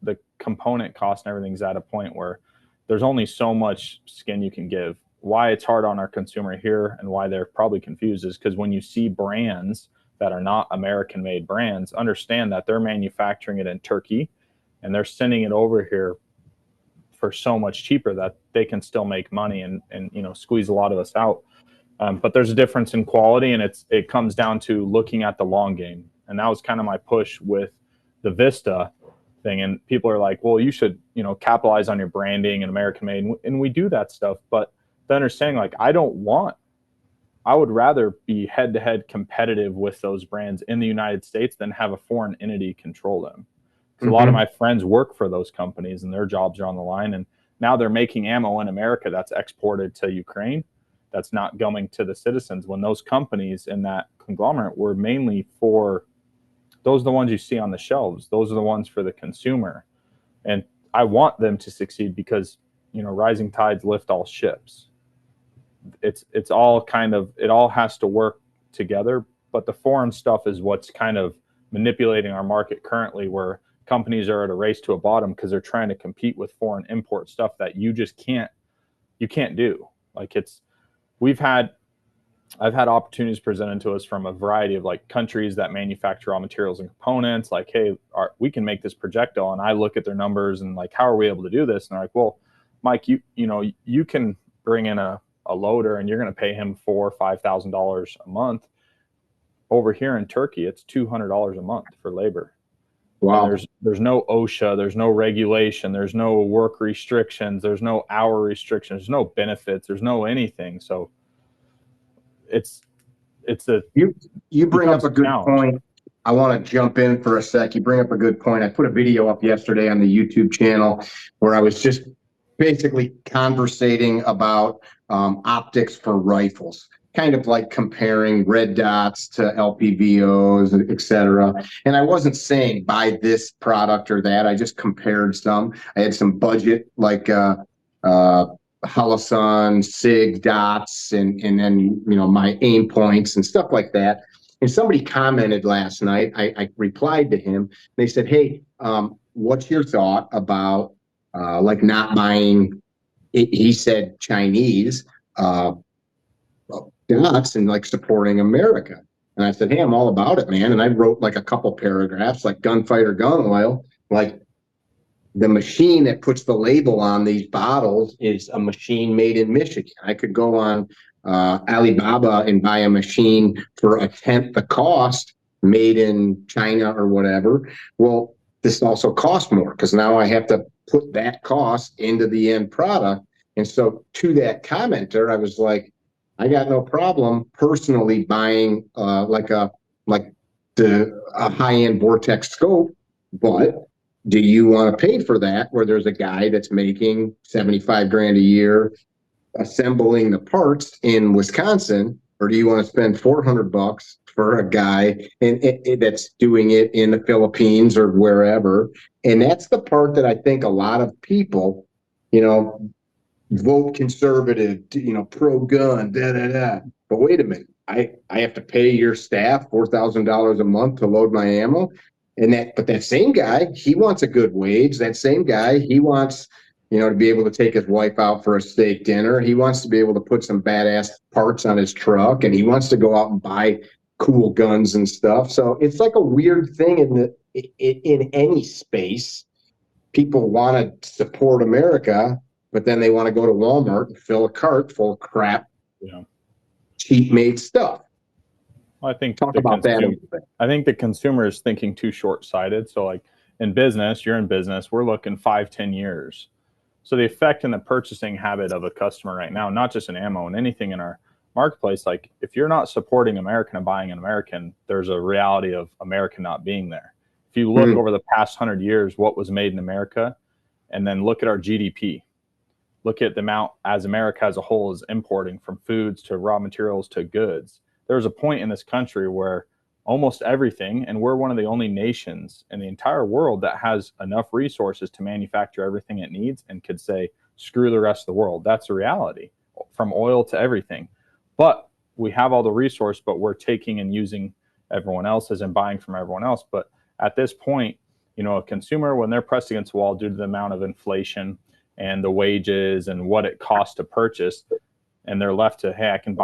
[SPEAKER 2] the component cost and everything's at a point where there's only so much skin you can give why it's hard on our consumer here and why they're probably confused is because when you see brands that are not American made brands, understand that they're manufacturing it in Turkey and they're sending it over here for so much cheaper that they can still make money and squeeze a lot of us out. But there's a difference in quality, and it comes down to looking at the long game. And that was kind of my push with the Vista thing. And people are like, well, you should, capitalize on your branding and American made. And we do that stuff. But the understanding, like, I would rather be head to head competitive with those brands in the United States than have a foreign entity control them. Because a lot of my friends work for those companies and their jobs are on the line. And now they're making ammo in America that's exported to Ukraine, that's not going to the citizens, when those companies in that conglomerate were mainly for, those are the ones you see on the shelves. Those are the ones for the consumer. And I want them to succeed because, rising tides lift all ships. It's all kind of, it all has to work together. But the foreign stuff is what's kind of manipulating our market currently, where companies are at a race to a bottom because they're trying to compete with foreign import stuff that you just can't do. Like I've had opportunities presented to us from a variety of like countries that manufacture raw materials and components. Like, hey, we can make this projectile. And I look at their numbers and like, how are we able to do this? And they're like, well, Mike, you can bring in a loader and you're going to pay him $4,000 or $5,000 a month. Over here in Turkey, it's $200 a month for labor. Wow. And there's no OSHA, there's no regulation, there's no work restrictions, there's no hour restrictions, there's no benefits, there's no anything. So
[SPEAKER 1] you bring up a good point. I want to jump in for a sec. You bring up a good point. I put a video up yesterday on the YouTube channel where I was just basically conversating about optics for rifles, kind of like comparing red dots to LPVOs, et cetera. And I wasn't saying buy this product or that. I just compared some. I had some budget like Holosun, SIG dots, and then my aim points and stuff like that. And somebody commented last night. I replied to him. They said, "Hey, what's your thought about like not buying?" He said Chinese dots and like supporting America. And I said, "Hey, I'm all about it, man." And I wrote like a couple paragraphs, like gunfighter gun oil, like the machine that puts the label on these bottles is a machine made in Michigan. I could go on Alibaba and buy a machine for a tenth the cost, made in China or whatever. Well, this also costs more because now I have to put that cost into the end product. And so to that commenter, I was like, I got no problem personally buying like a high-end Vortex scope, but do you want to pay for that where there's a guy that's making 75 grand a year assembling the parts in Wisconsin, or do you want to spend $400 for a guy that's doing it in the Philippines or wherever? And that's the part that I think a lot of people, vote conservative, pro-gun, da-da-da. But wait a minute, I have to pay your staff $4,000 a month to load my ammo. But that same guy, he wants a good wage. That same guy, he wants, to be able to take his wife out for a steak dinner. He wants to be able to put some badass parts on his truck, and he wants to go out and buy cool guns and stuff. So it's like a weird thing in any space. People want to support America, but then they want to go to Walmart and fill a cart full of crap, cheap made stuff.
[SPEAKER 2] I think I think the consumer is thinking too short-sighted. So like in business, you're in business, we're looking 5-10 years. So the effect in the purchasing habit of a customer right now, not just in ammo and anything in our marketplace, like if you're not supporting American and buying an American, there's a reality of America not being there. If you look over the past 100 years, what was made in America, and then look at our GDP, look at the amount as America as a whole is importing from foods to raw materials to goods. There's a point in this country where almost everything, and we're one of the only nations in the entire world that has enough resources to manufacture everything it needs and could say, screw the rest of the world. That's a reality, from oil to everything. But we have all the resource, but we're taking and using everyone else's and buying from everyone else. But at this point, a consumer, when they're pressed against the wall due to the amount of inflation and the wages and what it costs to purchase, and they're left to, hey, I can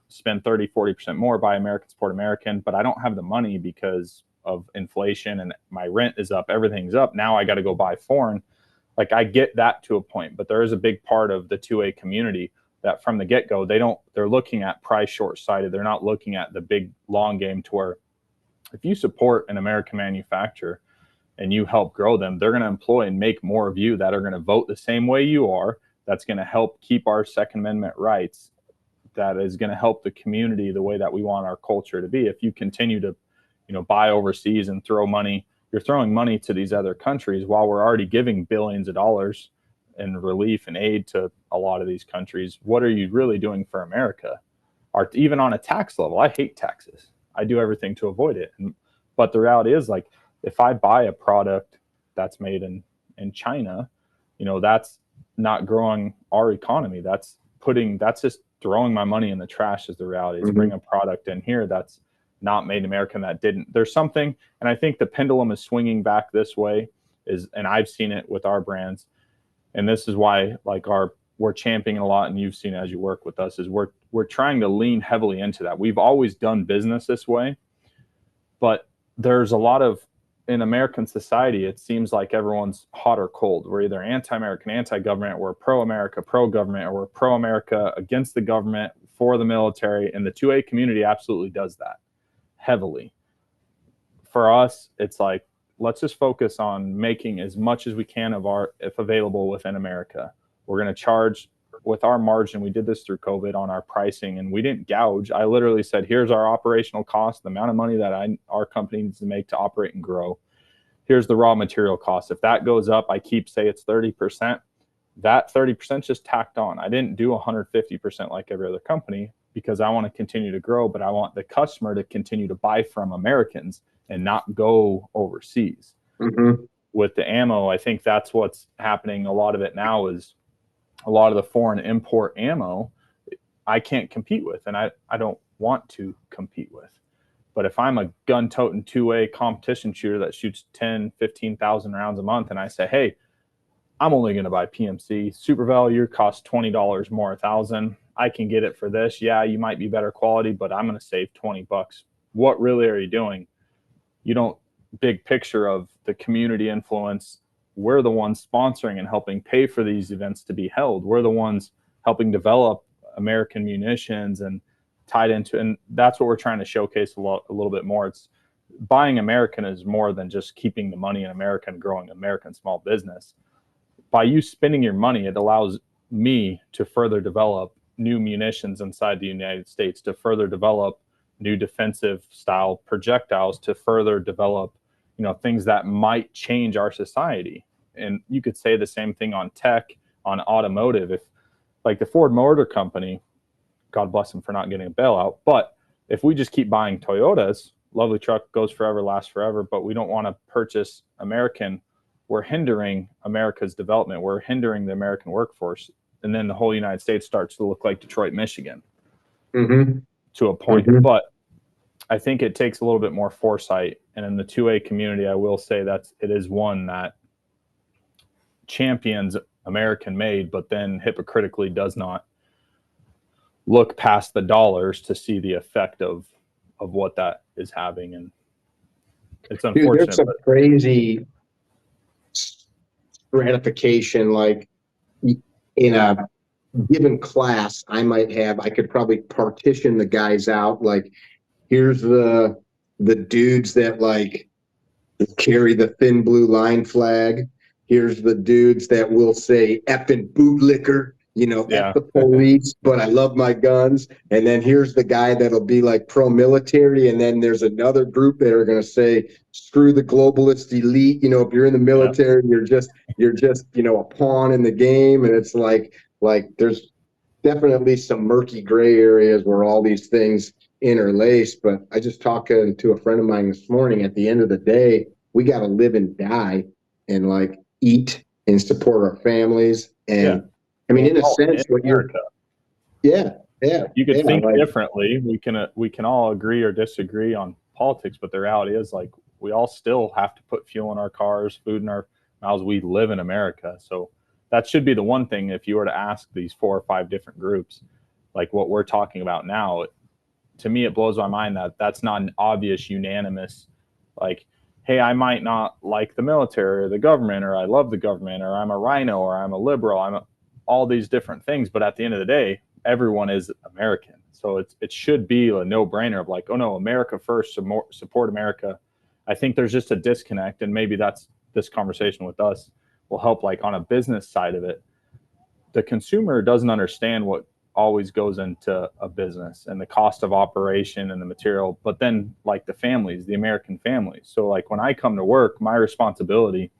[SPEAKER 2] spend 30-40% more, buy American, support American, but I don't have the money because of inflation and my rent is up, everything's up. Now I got to go buy foreign. Like, I get that to a point, but there is a big part of the 2A community that from the get-go, they're looking at price short-sighted. They're not looking at the big long game, to where if you support an American manufacturer and you help grow them, they're going to employ and make more of you that are going to vote the same way you are. That's going to help keep our Second Amendment rights. That is going to help the community the way that we want our culture to be. If you continue to, buy overseas and throw money, you're throwing money to these other countries while we're already giving billions of dollars in relief and aid to a lot of these countries. What are you really doing for America? Or even on a tax level, I hate taxes. I do everything to avoid it. But the reality is, like, if I buy a product that's made in China, that's not growing our economy. That's just throwing my money in the trash, is the reality. It's bringing a product in here that's not made in America, that there's something, and I think the pendulum is swinging back this way, and I've seen it with our brands. And this is why, like, we're championing a lot, and you've seen it as you work with us, is we're trying to lean heavily into that. We've always done business this way, but there's a lot of, in American society, it seems like everyone's hot or cold. We're either anti-American, anti-government, we're pro-America, pro-government, or we're pro-America, against the government, for the military. And the 2A community absolutely does that heavily. For us, it's like, let's just focus on making as much as we can of if available, within America. We're going to charge with our margin. We did this through COVID on our pricing, and we didn't gouge. I literally said, here's our operational cost, the amount of money that our company needs to make to operate and grow. Here's the raw material cost. If that goes up, I say it's 30%. That 30% is just tacked on. I didn't do 150% like every other company, because I want to continue to grow, but I want the customer to continue to buy from Americans and not go overseas. With the ammo, I think that's what's happening. A lot of it now is a lot of the foreign import ammo I can't compete with, and I don't want to compete with. But if I'm a gun-toting 2A competition shooter that shoots 10, 15,000 rounds a month, and I say, hey, I'm only going to buy PMC. Super Vel, your costs $20 more, 1,000. I can get it for this. Yeah, you might be better quality, but I'm going to save $20. What really are you doing? You don't big picture of the community influence. We're the ones sponsoring and helping pay for these events to be held. We're the ones helping develop American munitions and tied into, and that's what we're trying to showcase a little bit more. It's buying American is more than just keeping the money in America and growing American small business. By you spending your money, it allows me to further develop new munitions inside the United States, to further develop new defensive style projectiles, to further develop, things that might change our society. And you could say the same thing on tech, on automotive. If, like, the Ford Motor Company, God bless them for not getting a bailout, but if we just keep buying Toyotas, lovely truck, goes forever, lasts forever, but we don't want to purchase American, we're hindering America's development. We're hindering the American workforce. And then the whole United States starts to look like Detroit, Michigan, to a point. But I think it takes a little bit more foresight. And in the 2A community, I will say that it is one that champions American made, but then hypocritically does not look past the dollars to see the effect of what that is having. And it's unfortunate.
[SPEAKER 1] Dude, there's some crazy stratification. Like, in a given class, I could probably partition the guys out. Like, here's the dudes that, like, carry the thin blue line flag. Here's the dudes that will say effing bootlicker,
[SPEAKER 2] Yeah.
[SPEAKER 1] F the police, but I love my guns. And then here's the guy that'll be like pro-military. And then there's another group that are going to say, screw the globalist elite. If you're in the military, you're just, a pawn in the game. And it's like there's definitely some murky gray areas where all these things interlace. But I just talked to a friend of mine this morning. At the end of the day, we got to live and die and, like, eat and support our families. And I mean, in a sense, what you're, you could
[SPEAKER 2] think differently. We can all agree or disagree on politics, but the reality is, like, we all still have to put fuel in our cars, food in our mouths. We live in America. So that should be the one thing. If you were to ask these 4 or 5 different groups, like what we're talking about now, to me, it blows my mind that that's not an obvious unanimous, like, hey, I might not like the military or the government, or I love the government, or I'm a rhino, or I'm a liberal, all these different things. But at the end of the day, everyone is American. So it should be a no-brainer of like, oh no, America first, support America. I think there's just a disconnect, and maybe that's this conversation with us will help, like on a business side of it. The consumer doesn't understand what always goes into a business and the cost of operation and the material, but then like the families, the American families. So like when I come to work, my responsibility,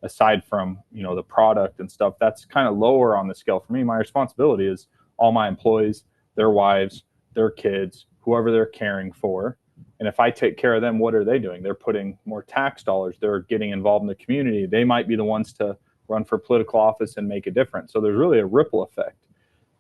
[SPEAKER 2] aside from, the product and stuff, that's kind of lower on the scale for me. My responsibility is all my employees, their wives, their kids, whoever they're caring for. And if I take care of them, what are they doing? They're putting more tax dollars. They're getting involved in the community. They might be the ones to run for political office and make a difference. So there's really a ripple effect.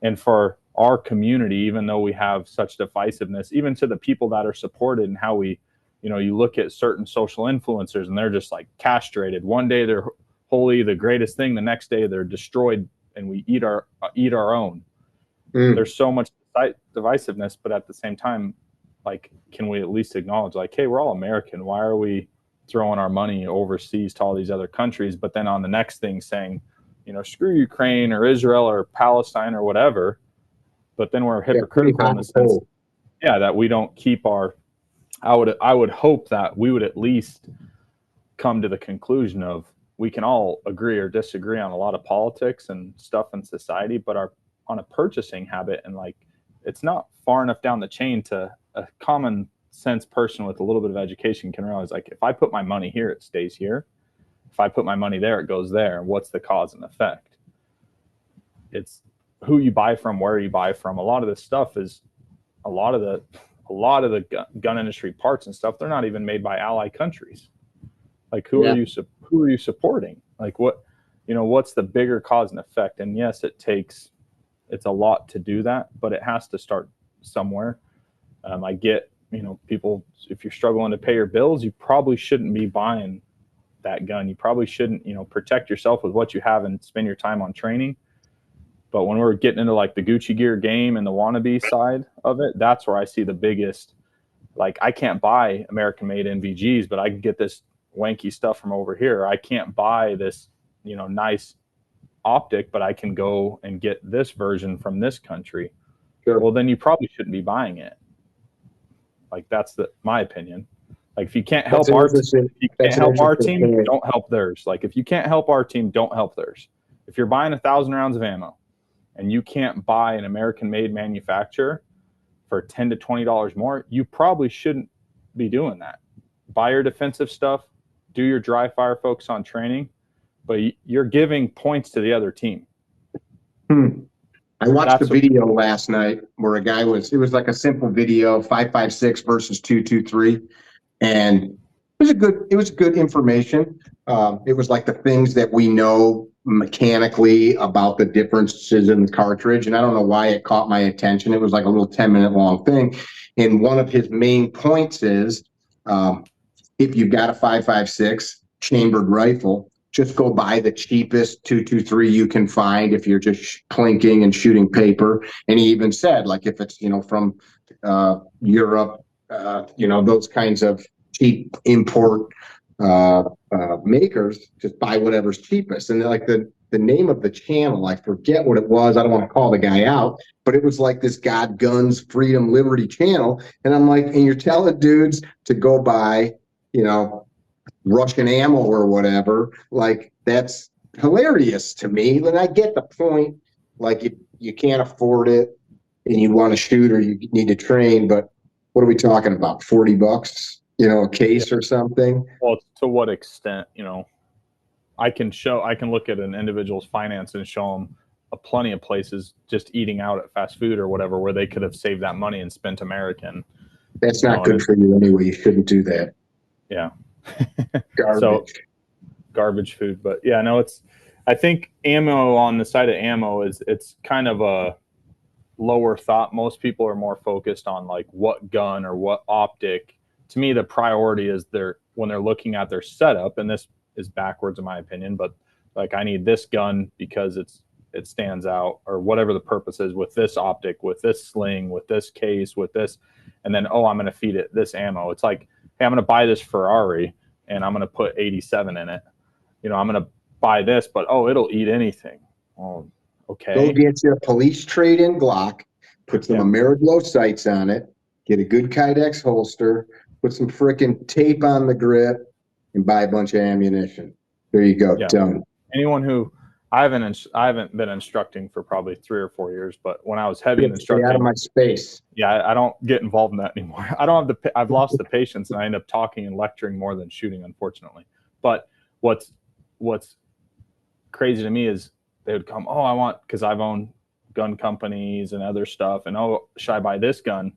[SPEAKER 2] And for our community, even though we have such divisiveness, even to the people that are supported, and how we, you look at certain social influencers and they're just like castrated. One day they're holy, the greatest thing. The next day they're destroyed, and we eat our own. There's so much divisiveness, but at the same time, like, can we at least acknowledge, like, hey, we're all American. Why are we throwing our money overseas to all these other countries? But then on the next thing saying, screw Ukraine or Israel or Palestine or whatever. But then we're hypocritical in the sense, that we don't keep our. I would hope that we would at least come to the conclusion of, we can all agree or disagree on a lot of politics and stuff in society, but on a purchasing habit, and like, it's not far enough down the chain to a common sense person with a little bit of education can realize, like, if I put my money here, it stays here. If I put my money there, it goes there. What's the cause and effect? It's who you buy from, where you buy from. A lot of this stuff is a lot of the gun industry parts and stuff. They're not even made by ally countries. Like, who are you supporting? Like, what's the bigger cause and effect? And yes, it's a lot to do that, but it has to start somewhere. I get, people, if you're struggling to pay your bills, you probably shouldn't be buying that gun. You probably shouldn't, protect yourself with what you have and spend your time on training. But when we're getting into like the Gucci gear game and the wannabe side of it, that's where I see the biggest, like, I can't buy American made NVGs, but I can get this wanky stuff from over here. I can't buy this, nice optic, but I can go and get this version from this country.
[SPEAKER 1] Sure.
[SPEAKER 2] Well, then you probably shouldn't be buying it. Like, that's my opinion. Like, if you can't help our team, don't help theirs. Like, if you can't help our team, don't help theirs. If you're buying 1,000 rounds of ammo and you can't buy an American-made manufacturer for $10 to $20 more, you probably shouldn't be doing that. Buy your defensive stuff, do your dry fire, focus on training, but you're giving points to the other team.
[SPEAKER 1] I watched a video last night where a guy it was like a simple video, 5.56 versus 2.23. And it was good information. It was like the things that we know mechanically about the differences in the cartridge. And I don't know why it caught my attention. It was like a little 10-minute long thing. And one of his main points is, if you've got a 5.56 chambered rifle, just go buy the cheapest 2.23 you can find if you're just plinking and shooting paper. And he even said, like, if it's, from Europe, those kinds of cheap import makers, just buy whatever's cheapest. And like the name of the channel, I forget what it was. I don't want to call the guy out, but it was like this God, Guns, Freedom, Liberty channel. And I'm like, and you're telling dudes to go buy, Russian ammo or whatever. Like, that's hilarious to me. And I get the point. Like, you can't afford it and you want to shoot or you need to train, but what are we talking about? $40, a case or something?
[SPEAKER 2] Well, to what extent, I can look at an individual's finance and show them plenty of places just eating out at fast food or whatever, where they could have saved that money and spent American.
[SPEAKER 1] That's not good for you anyway. You shouldn't do that.
[SPEAKER 2] Yeah.
[SPEAKER 1] Garbage.
[SPEAKER 2] So, garbage food. But yeah, no, I think ammo, on the side of ammo, it's kind of a lower thought. Most people are more focused on like what gun or what optic. To me, the priority is when they're looking at their setup, and this is backwards in my opinion, but like, I need this gun because it's it stands out, or whatever the purpose is with this optic, with this sling, with this case, with this, and then, oh, I'm going to feed it this ammo. It's like, hey, I'm going to buy this Ferrari and I'm going to put 87 in it. I'm going to buy this, but oh, it'll eat anything. Oh, okay.
[SPEAKER 1] Go get you a police trade-in Glock, put some Ameriglow sights on it, get a good Kydex holster, put some freaking tape on the grip, and buy a bunch of ammunition. There you go. Done.
[SPEAKER 2] Anyone who I haven't been instructing for probably 3 or 4 years, but when I was heavy in instructing,
[SPEAKER 1] out of my space.
[SPEAKER 2] Yeah, I don't get involved in that anymore. I've lost the patience, and I end up talking and lecturing more than shooting, unfortunately. But what's crazy to me is they would come, oh, because I've owned gun companies and other stuff, and oh, should I buy this gun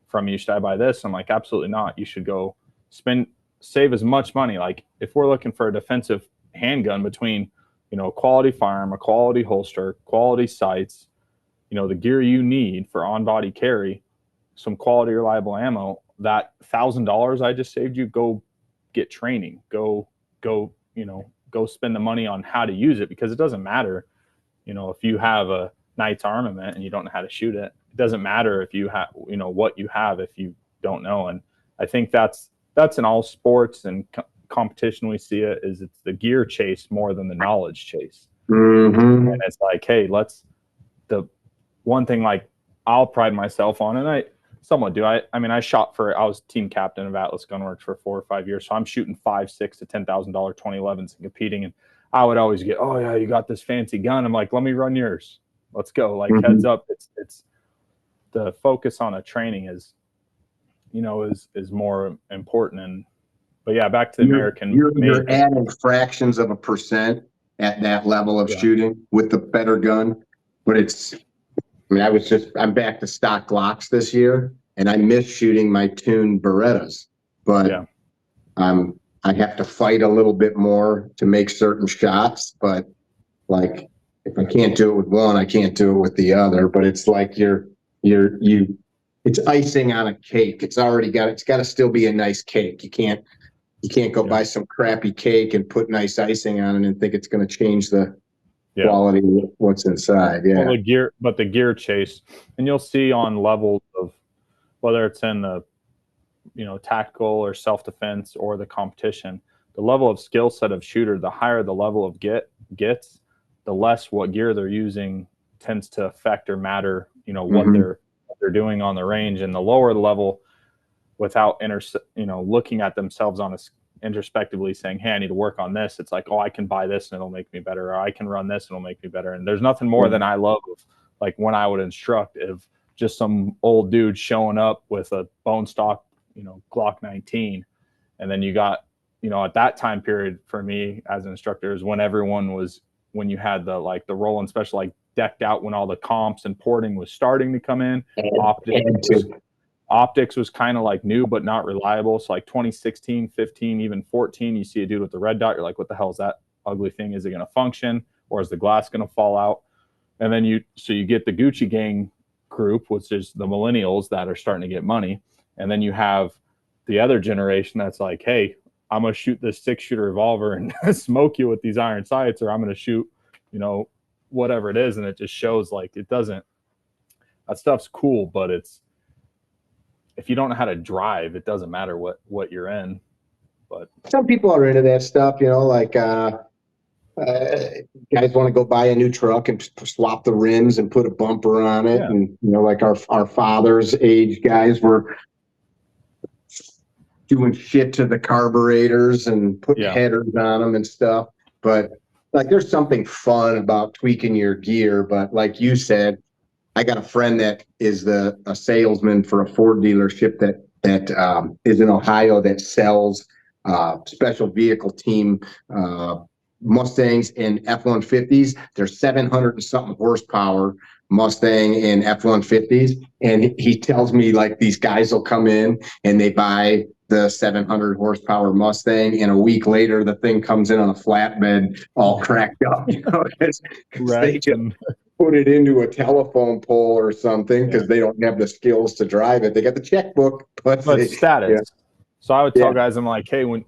[SPEAKER 2] from you? Should I buy this? I'm like, absolutely not. You should go save as much money. Like, if we're looking for a defensive handgun between, a quality firearm, a quality holster, quality sights, the gear you need for on-body carry, some quality, reliable ammo, that $1,000 I just saved you, go get training, go spend the money on how to use it, because it doesn't matter, if you have a knight's armament and you don't know how to shoot it. It doesn't matter if you have, what you have if you don't know. And I think that's in all sports and competition. We see it's the gear chase more than the knowledge chase.
[SPEAKER 1] Mm-hmm.
[SPEAKER 2] And it's like, hey, the one thing, like, I'll pride myself on, and I somewhat do. I was team captain of Atlas Gunworks for 4 or 5 years, so I'm shooting $5,000, $6,000 to $10,000 2011s and competing. And I would always get, oh yeah, you got this fancy gun. I'm like, let me run yours. Let's go. Like, heads up. It's the focus on a training is more important. But yeah, back to the American.
[SPEAKER 1] You're adding fractions of a percent at that level of shooting with the better gun. But I'm back to stock Glocks this year, and I miss shooting my tuned Berettas. But I have to fight a little bit more to make certain shots. But like, if I can't do it with one, I can't do it with the other. But it's like it's icing on a cake. It's got to still be a nice cake. You can't go buy some crappy cake and put nice icing on it and think it's going to change the quality of what's inside. Yeah.
[SPEAKER 2] Well, the gear chase, and you'll see on levels of whether it's in the tactical or self-defense or the competition, the level of skill set of shooter, the higher the level of gets, the less what gear they're using tends to affect or matter, what they're doing on the range. And the lower the level, without looking at themselves introspectively saying, hey, I need to work on this. It's like, oh, I can buy this and it'll make me better, or I can run this and it'll make me better. And there's nothing more than I love of, like, when I would instruct, of just some old dude showing up with a bone stock, Glock 19. And then you got, at that time period for me as an instructor is when you had the Roland Special, like, decked out, when all the comps and porting was starting to come in. Optics was kind of like new but not reliable. So like 2016, 15, even 14, you see a dude with the red dot. You're like, what the hell is that ugly thing? Is it going to function, or is the glass going to fall out? And then you get the Gucci gang group, which is the millennials that are starting to get money. And then you have the other generation that's like, hey, I'm going to shoot this 6-shooter revolver and smoke you with these iron sights, or I'm going to shoot, whatever it is. And it just shows, like, that stuff's cool, but if you don't know how to drive, it doesn't matter what you're in. But
[SPEAKER 1] some people are into that stuff, like guys want to go buy a new truck and swap the rims and put a bumper on it. Yeah. And, like our father's age guys were doing shit to the carburetors and putting headers on them and stuff. But like, there's something fun about tweaking your gear. But like you said, I got a friend that is a salesman for a Ford dealership that is in Ohio that sells special vehicle team Mustangs and F-150s. They're 700 and something horsepower Mustang and F-150s. And he tells me, like, these guys will come in and they buy the 700 horsepower Mustang, and a week later the thing comes in on a flatbed all cracked up, because they just put it into a telephone pole or something, because they don't have the skills to drive it. They got the checkbook, but
[SPEAKER 2] status. Yeah. So I would tell guys, I'm like, hey, when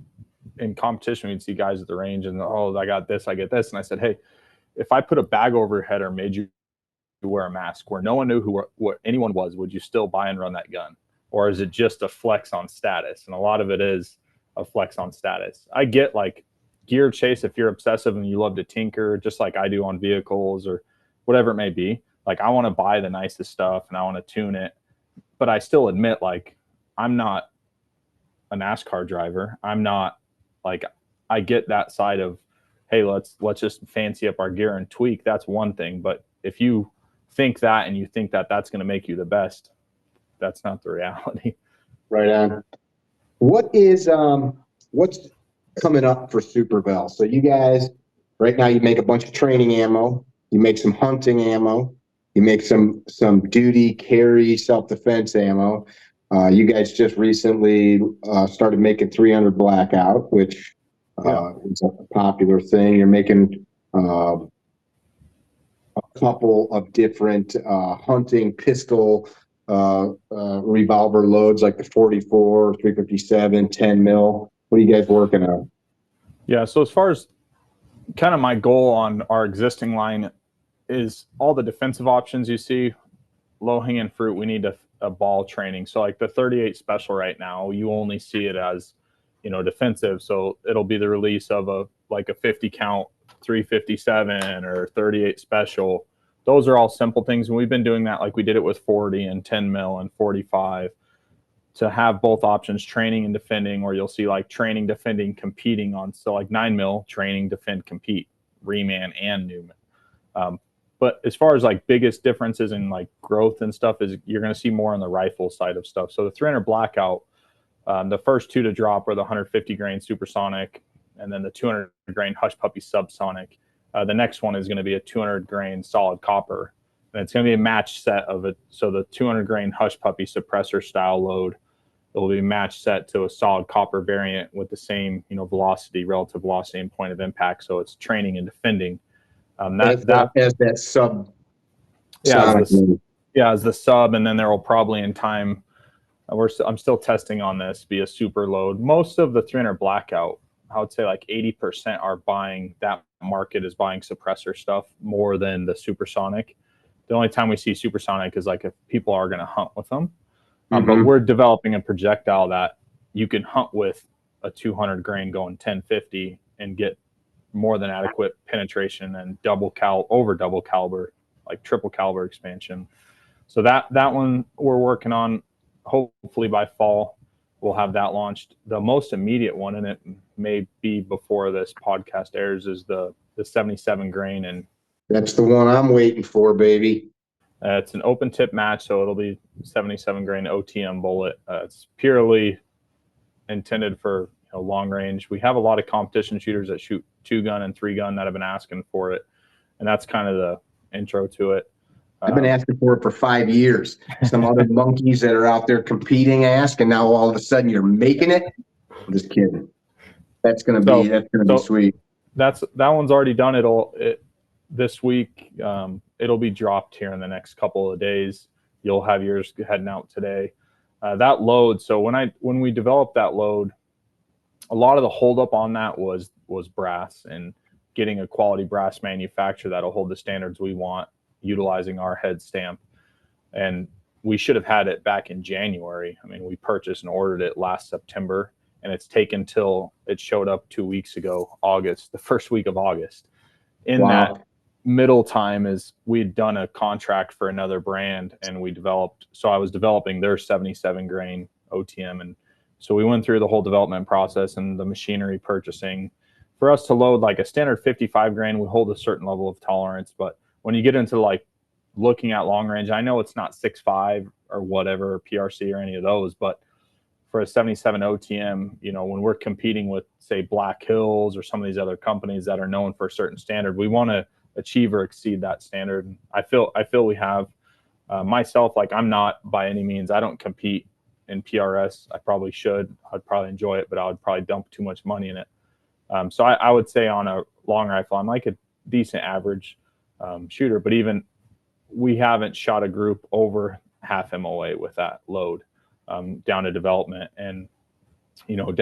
[SPEAKER 2] in competition we'd see guys at the range and, oh, I got this, I get this, and I said, hey, if I put a bag over your head or made you wear a mask where no one knew what anyone was, would you still buy and run that gun? Or is it just a flex on status? And a lot of it is a flex on status. I get like gear chase if you're obsessive and you love to tinker, just like I do on vehicles or whatever it may be. Like I want to buy the nicest stuff and I want to tune it, but I still admit like I'm not a NASCAR driver. I'm not like, I get that side of, hey, let's just fancy up our gear and tweak. That's one thing. But if you think that and you think that that's going to make you the best, that's not the reality.
[SPEAKER 1] Right on. What is what's coming up for Super Vel? So you guys right now you make a bunch of training ammo, you make some hunting ammo, you make some duty carry self-defense ammo. You guys just recently started making 300 blackout, which is a popular thing. You're making a couple of different hunting pistol revolver loads like the 44, 357, 10 mil. What are you guys working on?
[SPEAKER 2] Yeah. So as far as kind of my goal on our existing line is all the defensive options you see, low hanging fruit, we need a ball training. So like the 38 special right now, you only see it as, defensive. So it'll be the release of a 50 count 357 or 38 special. Those are all simple things. And we've been doing that like we did it with 40 and 10 mil and 45 to have both options, training and defending, or you'll see like training, defending, competing on. So like 9 mil, training, defend, compete, reman and Newman. But as far as like biggest differences in like growth and stuff is you're going to see more on the rifle side of stuff. So the 300 blackout, the first two to drop are the 150 grain supersonic and then the 200 grain hush puppy subsonic. The next one is going to be a 200 grain solid copper, and it's going to be a match set of it. So the 200 grain hush puppy suppressor style load, it will be match set to a solid copper variant with the same, velocity, relative velocity, and point of impact. So it's training and defending.
[SPEAKER 1] As that sub.
[SPEAKER 2] As the sub, and then there will probably in time. I'm still testing on this. Be a super load. Most of the 300 blackout, I would say like 80% are buying that market is buying suppressor stuff more than the supersonic. The only time we see supersonic is like if people are going to hunt with them. But we're developing a projectile that you can hunt with a 200 grain going 1050 and get more than adequate penetration and over double caliber, like triple caliber expansion. So that one we're working on. Hopefully by fall we'll have that launched. The most immediate one, and it may be before this podcast airs, is the 77 grain, and
[SPEAKER 1] that's the one I'm waiting for, baby.
[SPEAKER 2] It's an open tip match, so it'll be 77 grain OTM bullet. It's purely intended for long range. We have a lot of competition shooters that shoot 2-gun and 3-gun that have been asking for it, and that's kind of the intro to it.
[SPEAKER 1] I've been asking for it for 5 years. Some other monkeys that are out there competing ask, and now all of a sudden you're making it. I'm just kidding. That's gonna be sweet.
[SPEAKER 2] That one's already done. This week. It'll be dropped here in the next couple of days. You'll have yours heading out today. That load. So when we developed that load, a lot of the holdup on that was brass and getting a quality brass manufacturer that'll hold the standards we want, utilizing our head stamp. And we should have had it back in January. I mean, we purchased and ordered it last September, and it's taken till it showed up 2 weeks ago, August, the first week of August. In that middle time is we'd done a contract for another brand, and I was developing their 77 grain OTM. And so we went through the whole development process and the machinery purchasing. For us to load like a standard 55 grain, we hold a certain level of tolerance, but when you get into like looking at long range, I know it's not 6.5 or whatever, or PRC or any of those, but for a 77 OTM, when we're competing with say Black Hills or some of these other companies that are known for a certain standard, we want to achieve or exceed that standard. I feel we have. Myself, like I'm not by any means, I don't compete in PRS. I probably should. I'd probably enjoy it, but I would probably dump too much money in it. So I would say on a long rifle, I'm like a decent average shooter, but even we haven't shot a group over half MOA with that load down to development. And,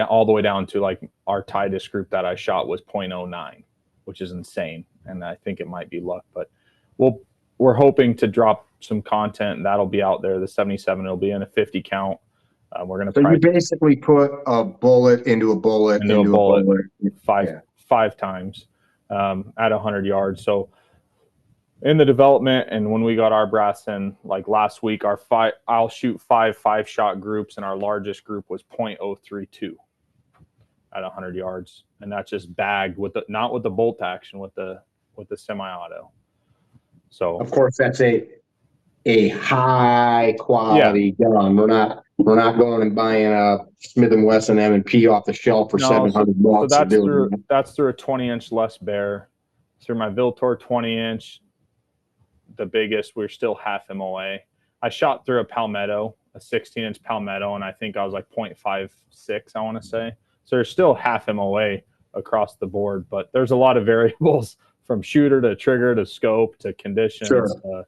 [SPEAKER 2] all the way down to like our Titus group that I shot was 0.09. which is insane. And I think it might be luck, but we're hoping to drop some content, and that'll be out there. The 77 will be in a 50 count. We're going to
[SPEAKER 1] So you basically put a bullet into a bullet
[SPEAKER 2] into a bullet five
[SPEAKER 1] yeah.
[SPEAKER 2] times at 100 yards. So in the development, and when we got our brass in, like last week, I'll shoot 5-shot groups, and our largest group was .032 at 100 yards, and that's just bagged with not with the bolt action, with the semi-auto. So
[SPEAKER 1] of course that's a high quality gun. We're not going and buying a Smith & Wesson M&P off the shelf for $700.
[SPEAKER 2] So that's through a 20-inch less bear, through my Viltor 20-inch. The biggest, we're still half MOA. I shot through a Palmetto, a 16-inch Palmetto, and I think I was like 0.56, I want to say. So there's still half MOA across the board, but there's a lot of variables from shooter to trigger to scope to conditions.
[SPEAKER 1] Sure.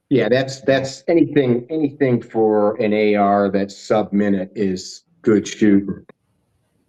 [SPEAKER 1] Yeah, that's anything for an AR that's sub-minute is good shooting.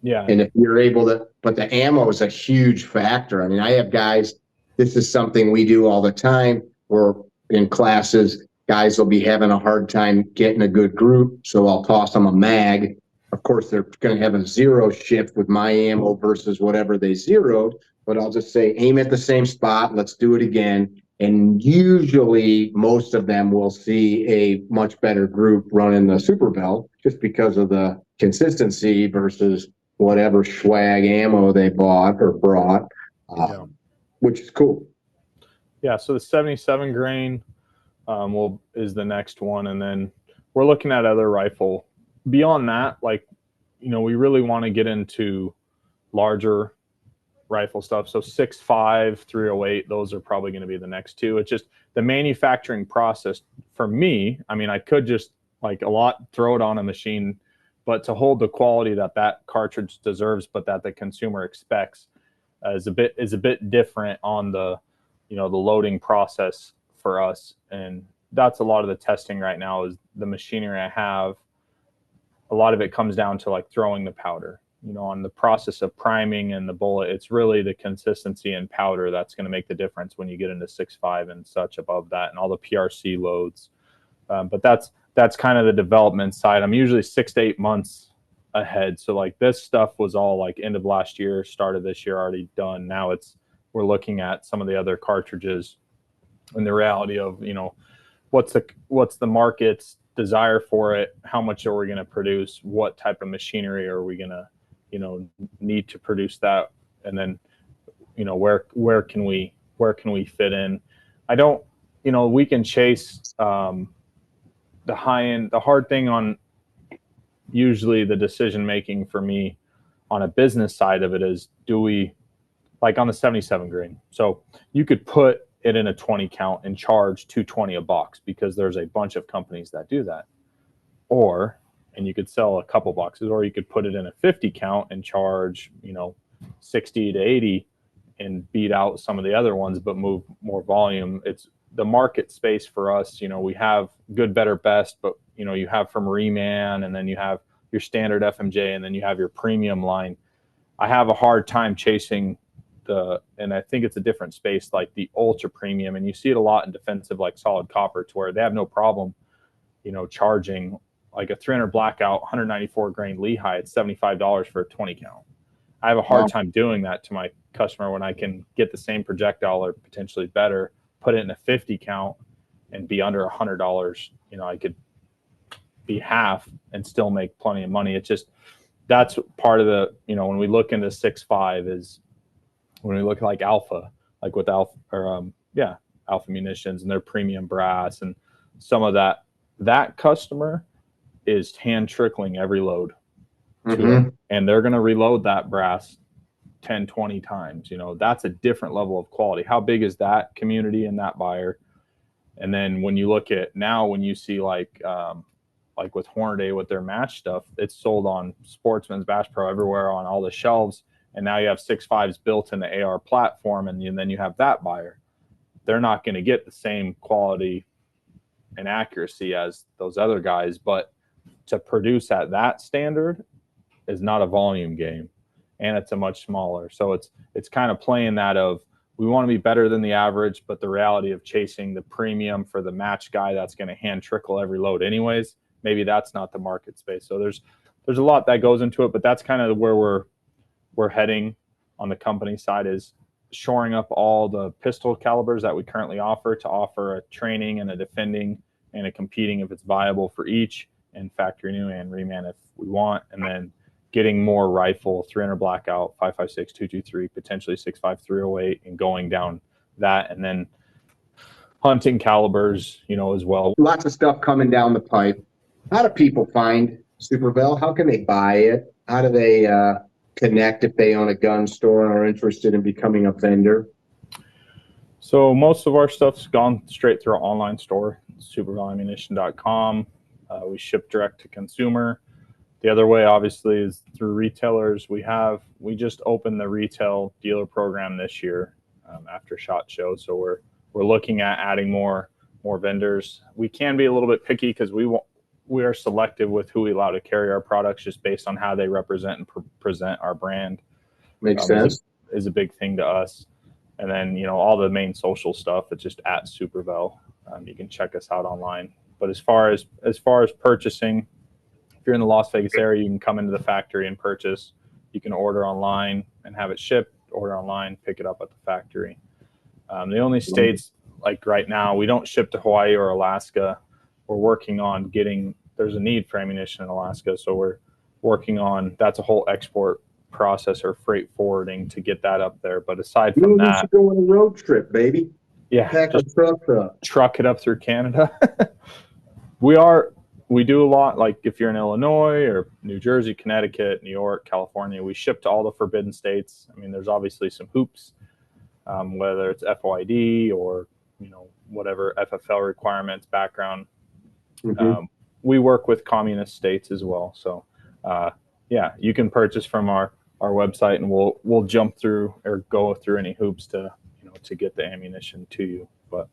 [SPEAKER 2] Yeah.
[SPEAKER 1] And if you're able to, but the ammo is a huge factor. I mean, I have guys, this is something we do all the time. We're in classes, guys will be having a hard time getting a good group. So I'll toss them a mag. Of course, they're going to have a zero shift with my ammo versus whatever they zeroed, but I'll just say, aim at the same spot. Let's do it again. And usually most of them will see a much better group running the Super Vel just because of the consistency versus whatever swag ammo they bought or brought, which is cool.
[SPEAKER 2] Yeah, so the 77 grain is the next one, and then we're looking at other rifle. Beyond that, like, we really want to get into larger rifle stuff. So 6.5, 308, those are probably going to be the next two. It's just the manufacturing process for me. I mean, I could just throw it on a machine, but to hold the quality that cartridge deserves, but that the consumer expects, is a bit different on the the loading process for us. And that's a lot of the testing right now. Is the machinery I have, a lot of it comes down to like throwing the powder, on the process of priming and the bullet. It's really the consistency and powder that's going to make the difference when you get into 6.5 and such above that, and all the PRC loads. But that's kind of the development side. I'm usually 6 to 8 months ahead. So like this stuff was all like end of last year, start of this year, already done. Now we're looking at some of the other cartridges and the reality of, what's the market's desire for it, how much are we going to produce, what type of machinery are we going to need to produce that, and then where can we fit in. I don't, we can chase the high end. The hard thing on usually the decision making for me on a business side of it is, do we, like on the 77 grain, so you could put it in a 20 count and charge $220 a box, because there's a bunch of companies that do that. And you could sell a couple boxes, or you could put it in a 50 count and charge 60 to 80 and beat out some of the other ones, but move more volume. It's the market space for us. We have good, better, best, but you have from Reman, and then you have your standard FMJ, and then you have your premium line. I have a hard time chasing and I think it's a different space, like the ultra premium, and you see it a lot in defensive, like solid copper, to where they have no problem charging like a 300 blackout 194 grain Lehigh at $75 for a 20 count. I have a hard time doing that to my customer when I can get the same projectile or potentially better, put it in a 50 count and be under $100. I could be half and still make plenty of money. It's just, that's part of the, when we look into 6.5 is when we look like Alpha, like with Alpha Munitions and their premium brass, and some of that customer is hand trickling every load to them, and they're going to reload that brass 10, 20 times. That's a different level of quality. How big is that community and that buyer? And then when you look at now, when you see like with Hornady with their match stuff, it's sold on Sportsman's, Bass Pro, everywhere on all the shelves. And now you have 6.5s built in the AR platform, and then you have that buyer. They're not going to get the same quality and accuracy as those other guys, but to produce at that standard is not a volume game, and it's a much smaller. So it's kind of playing that of we want to be better than the average, but the reality of chasing the premium for the match guy that's going to hand trickle every load anyways, maybe that's not the market space. So there's a lot that goes into it, but that's kind of where we're heading on the company side, is shoring up all the pistol calibers that we currently offer to offer a training and a defending and a competing if it's viable for each, and factory new and reman if we want, and then getting more rifle, 300 blackout, 5.56, 223, potentially 6.5, 308, and going down that, and then hunting calibers, as well.
[SPEAKER 1] Lots of stuff coming down the pipe. How do people find Super Vel? How can they buy it? How do they connect if they own a gun store and are interested in becoming a vendor?
[SPEAKER 2] So most of our stuff's gone straight through our online store, supervelammunition.com. We ship direct to consumer. The other way, obviously, is through retailers. We just opened the retail dealer program this year after SHOT Show, so we're looking at adding more vendors. We can be a little bit picky because we are selective with who we allow to carry our products, just based on how they represent and present our brand.
[SPEAKER 1] Makes sense.
[SPEAKER 2] Is a big thing to us. And then all the main social stuff, it's just at Super Vel. You can check us out online. But as far as purchasing, if you're in the Las Vegas area, you can come into the factory and purchase. You can order online and have it shipped, order online, pick it up at the factory. The only states, like right now, we don't ship to Hawaii or Alaska. We're working on there's a need for ammunition in Alaska, so we're working on, that's a whole export process or freight forwarding to get that up there. But aside from that,
[SPEAKER 1] you should go on a road trip, baby.
[SPEAKER 2] Yeah,
[SPEAKER 1] pack a truck up.
[SPEAKER 2] Truck it up through Canada. We do a lot, like if you're in Illinois or New Jersey, Connecticut, New York, California, we ship to all the forbidden states. I mean, there's obviously some hoops, whether it's FOID or, whatever FFL requirements, background.
[SPEAKER 1] Mm-hmm.
[SPEAKER 2] We work with communist states as well. So, yeah, you can purchase from our website, and we'll jump through or go through any hoops to get the ammunition to you. But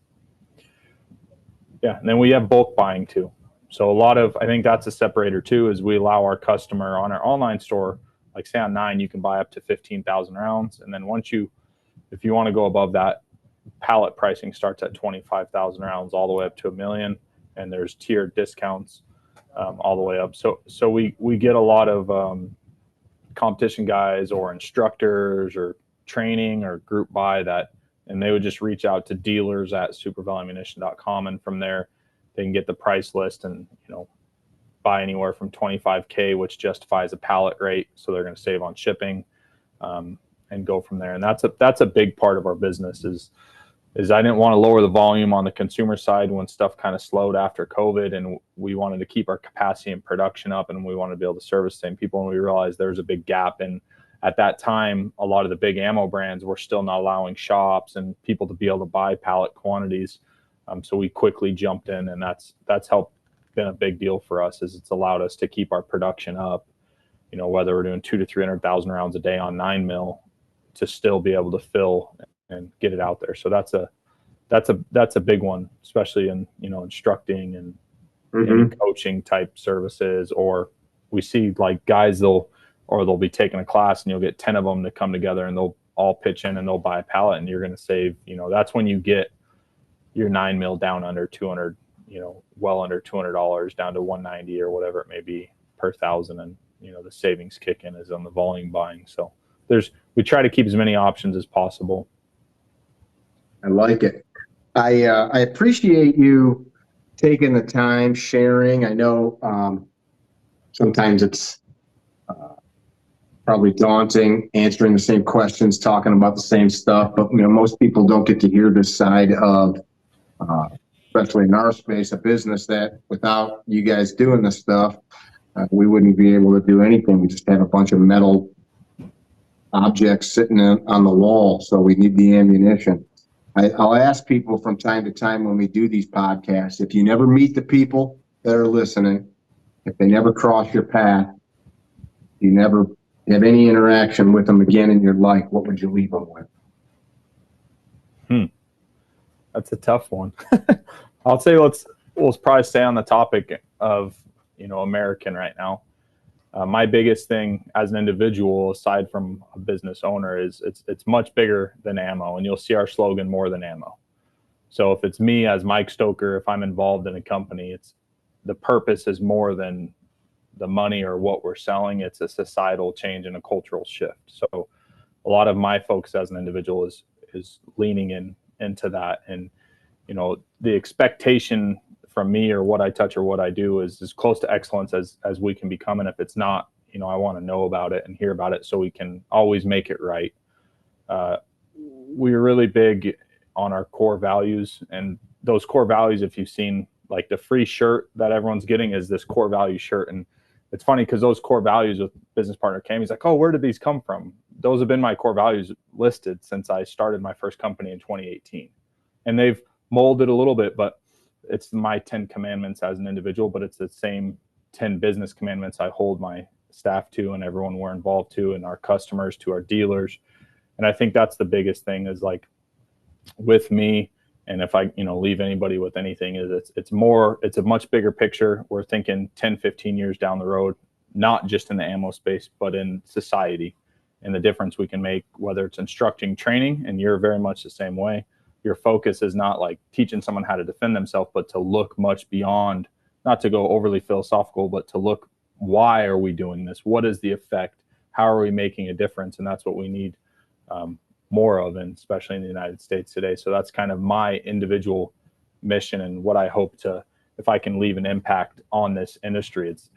[SPEAKER 2] yeah, and then we have bulk buying too. So I think that's a separator too, is we allow our customer on our online store, like say on 9, you can buy up to 15,000 rounds. And then if you want to go above that, pallet pricing starts at 25,000 rounds all the way up to 1 million. And there's tiered discounts all the way up. So we get a lot of competition guys or instructors or training or group buy and they would just reach out to dealers at supervelammunition.com, and from there they can get the price list and buy anywhere from $25K, which justifies a pallet rate, so they're going to save on shipping, and go from there. And that's a big part of our business is I didn't want to lower the volume on the consumer side when stuff kind of slowed after COVID, and we wanted to keep our capacity and production up, and we wanted to be able to service the same people. And we realized there was a big gap. And at that time, a lot of the big ammo brands were still not allowing shops and people to be able to buy pallet quantities. So we quickly jumped in, and that's been a big deal for us, is it's allowed us to keep our production up, whether we're doing 200,000 to 300,000 rounds a day on 9 mil, to still be able to fill and get it out there. So that's a big one, especially in instructing and any coaching type services. Or we see like guys they'll be taking a class, and you'll get 10 of them to come together, and they'll all pitch in and they'll buy a pallet, and you're going to save, that's when you get your 9 mil down under 200, well under $200, down to 190 or whatever it may be per thousand. And the savings kick in is on the volume buying. So we try to keep as many options as possible.
[SPEAKER 1] I like it. I appreciate you taking the time, sharing. I know sometimes it's probably daunting answering the same questions, talking about the same stuff, but most people don't get to hear this side of, especially in our space, a business that without you guys doing this stuff, we wouldn't be able to do anything. We just have a bunch of metal objects sitting on the wall, so we need the ammunition. I'll ask people from time to time when we do these podcasts, if you never meet the people that are listening, if they never cross your path, you never have any interaction with them again in your life, what would you leave them with?
[SPEAKER 2] That's a tough one. I'll say we'll probably stay on the topic of American right now. My biggest thing as an individual, aside from a business owner, is it's much bigger than ammo, and you'll see our slogan more than ammo. So if it's me as Mike Stoker, if I'm involved in a company, it's the purpose is more than the money or what we're selling. It's a societal change and a cultural shift. So a lot of my focus as an individual is leaning into that. And the expectation from me or what I touch or what I do is as close to excellence as we can become. And if it's not, I want to know about it and hear about it so we can always make it right. We're really big on our core values, and those core values, if you've seen like the free shirt that everyone's getting, is this core value shirt. And it's funny because those core values with business partner Cam, he's like, oh, where did these come from? Those have been my core values listed since I started my first company in 2018. And they've molded a little bit, but it's my 10 commandments as an individual, but it's the same 10 business commandments I hold my staff to and everyone we're involved to, and our customers, to our dealers. And I think that's the biggest thing is like with me. And if I, leave anybody with anything, is it's a much bigger picture. We're thinking 10, 15 years down the road, not just in the ammo space, but in society, and the difference we can make, whether it's instructing training, and you're very much the same way. Your focus is not like teaching someone how to defend themselves, but to look much beyond, not to go overly philosophical, but to look, why are we doing this? What is the effect? How are we making a difference? And that's what we need more of, and especially in the United States today. So that's kind of my individual mission, and what I hope to, if I can leave an impact on this industry, it's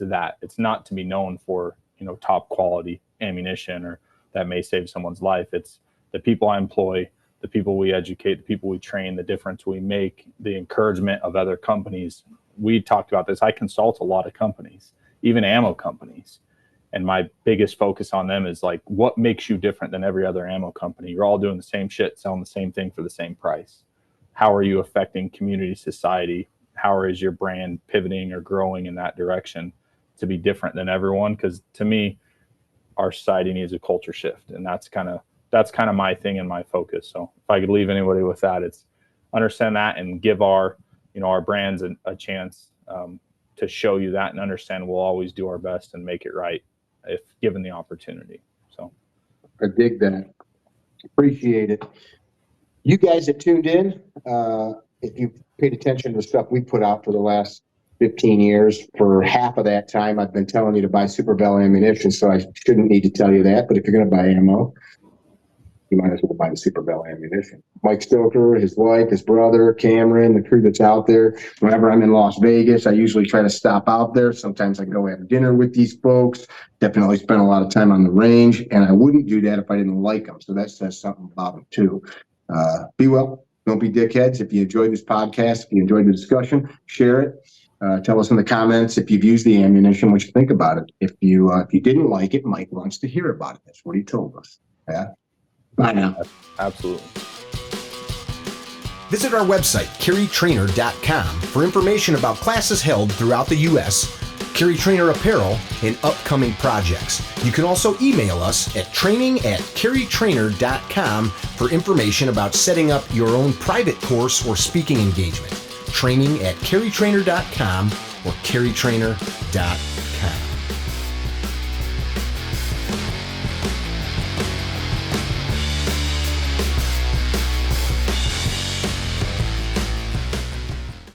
[SPEAKER 2] that. It's not to be known for, top quality ammunition, or that may save someone's life. It's the people I employ, the people we educate, the people we train, the difference we make, the encouragement of other companies. We talked about this. I consult a lot of companies, even ammo companies. And my biggest focus on them is like, what makes you different than every other ammo company? You're all doing the same shit, selling the same thing for the same price. How are you affecting community, society? How is your brand pivoting or growing in that direction to be different than everyone? Because to me, our society needs a culture shift, and that's kind of my thing and my focus. So if I could leave anybody with that, it's understand that and give our brands a chance to show you that, and understand we'll always do our best and make it right if given the opportunity. So
[SPEAKER 1] I dig that. Appreciate it. You guys that tuned in, if you paid attention to the stuff we put out for the last 15 years, for half of that time, I've been telling you to buy Super Vel Ammunition, so I shouldn't need to tell you that. But if you're going to buy ammo, you might as well buy the Super Vel Ammunition. Mike Stoker, his wife, his brother, Cameron, the crew that's out there. Whenever I'm in Las Vegas, I usually try to stop out there. Sometimes I go have dinner with these folks. Definitely spend a lot of time on the range, and I wouldn't do that if I didn't like them. So that says something about them too. Be well. Don't be dickheads. If you enjoyed this podcast, if you enjoyed the discussion, share it. Tell us in the comments if you've used the ammunition, what you think about it. If you didn't like it, Mike wants to hear about it. That's what he told us. Yeah. Bye now.
[SPEAKER 2] Absolutely.
[SPEAKER 3] Visit our website, carrytrainer.com, for information about classes held throughout the U.S., Carry Trainer apparel, and upcoming projects. You can also email us at training@carrytrainer.com for information about setting up your own private course or speaking engagement. Training@carrytrainer.com or carrytrainer.com.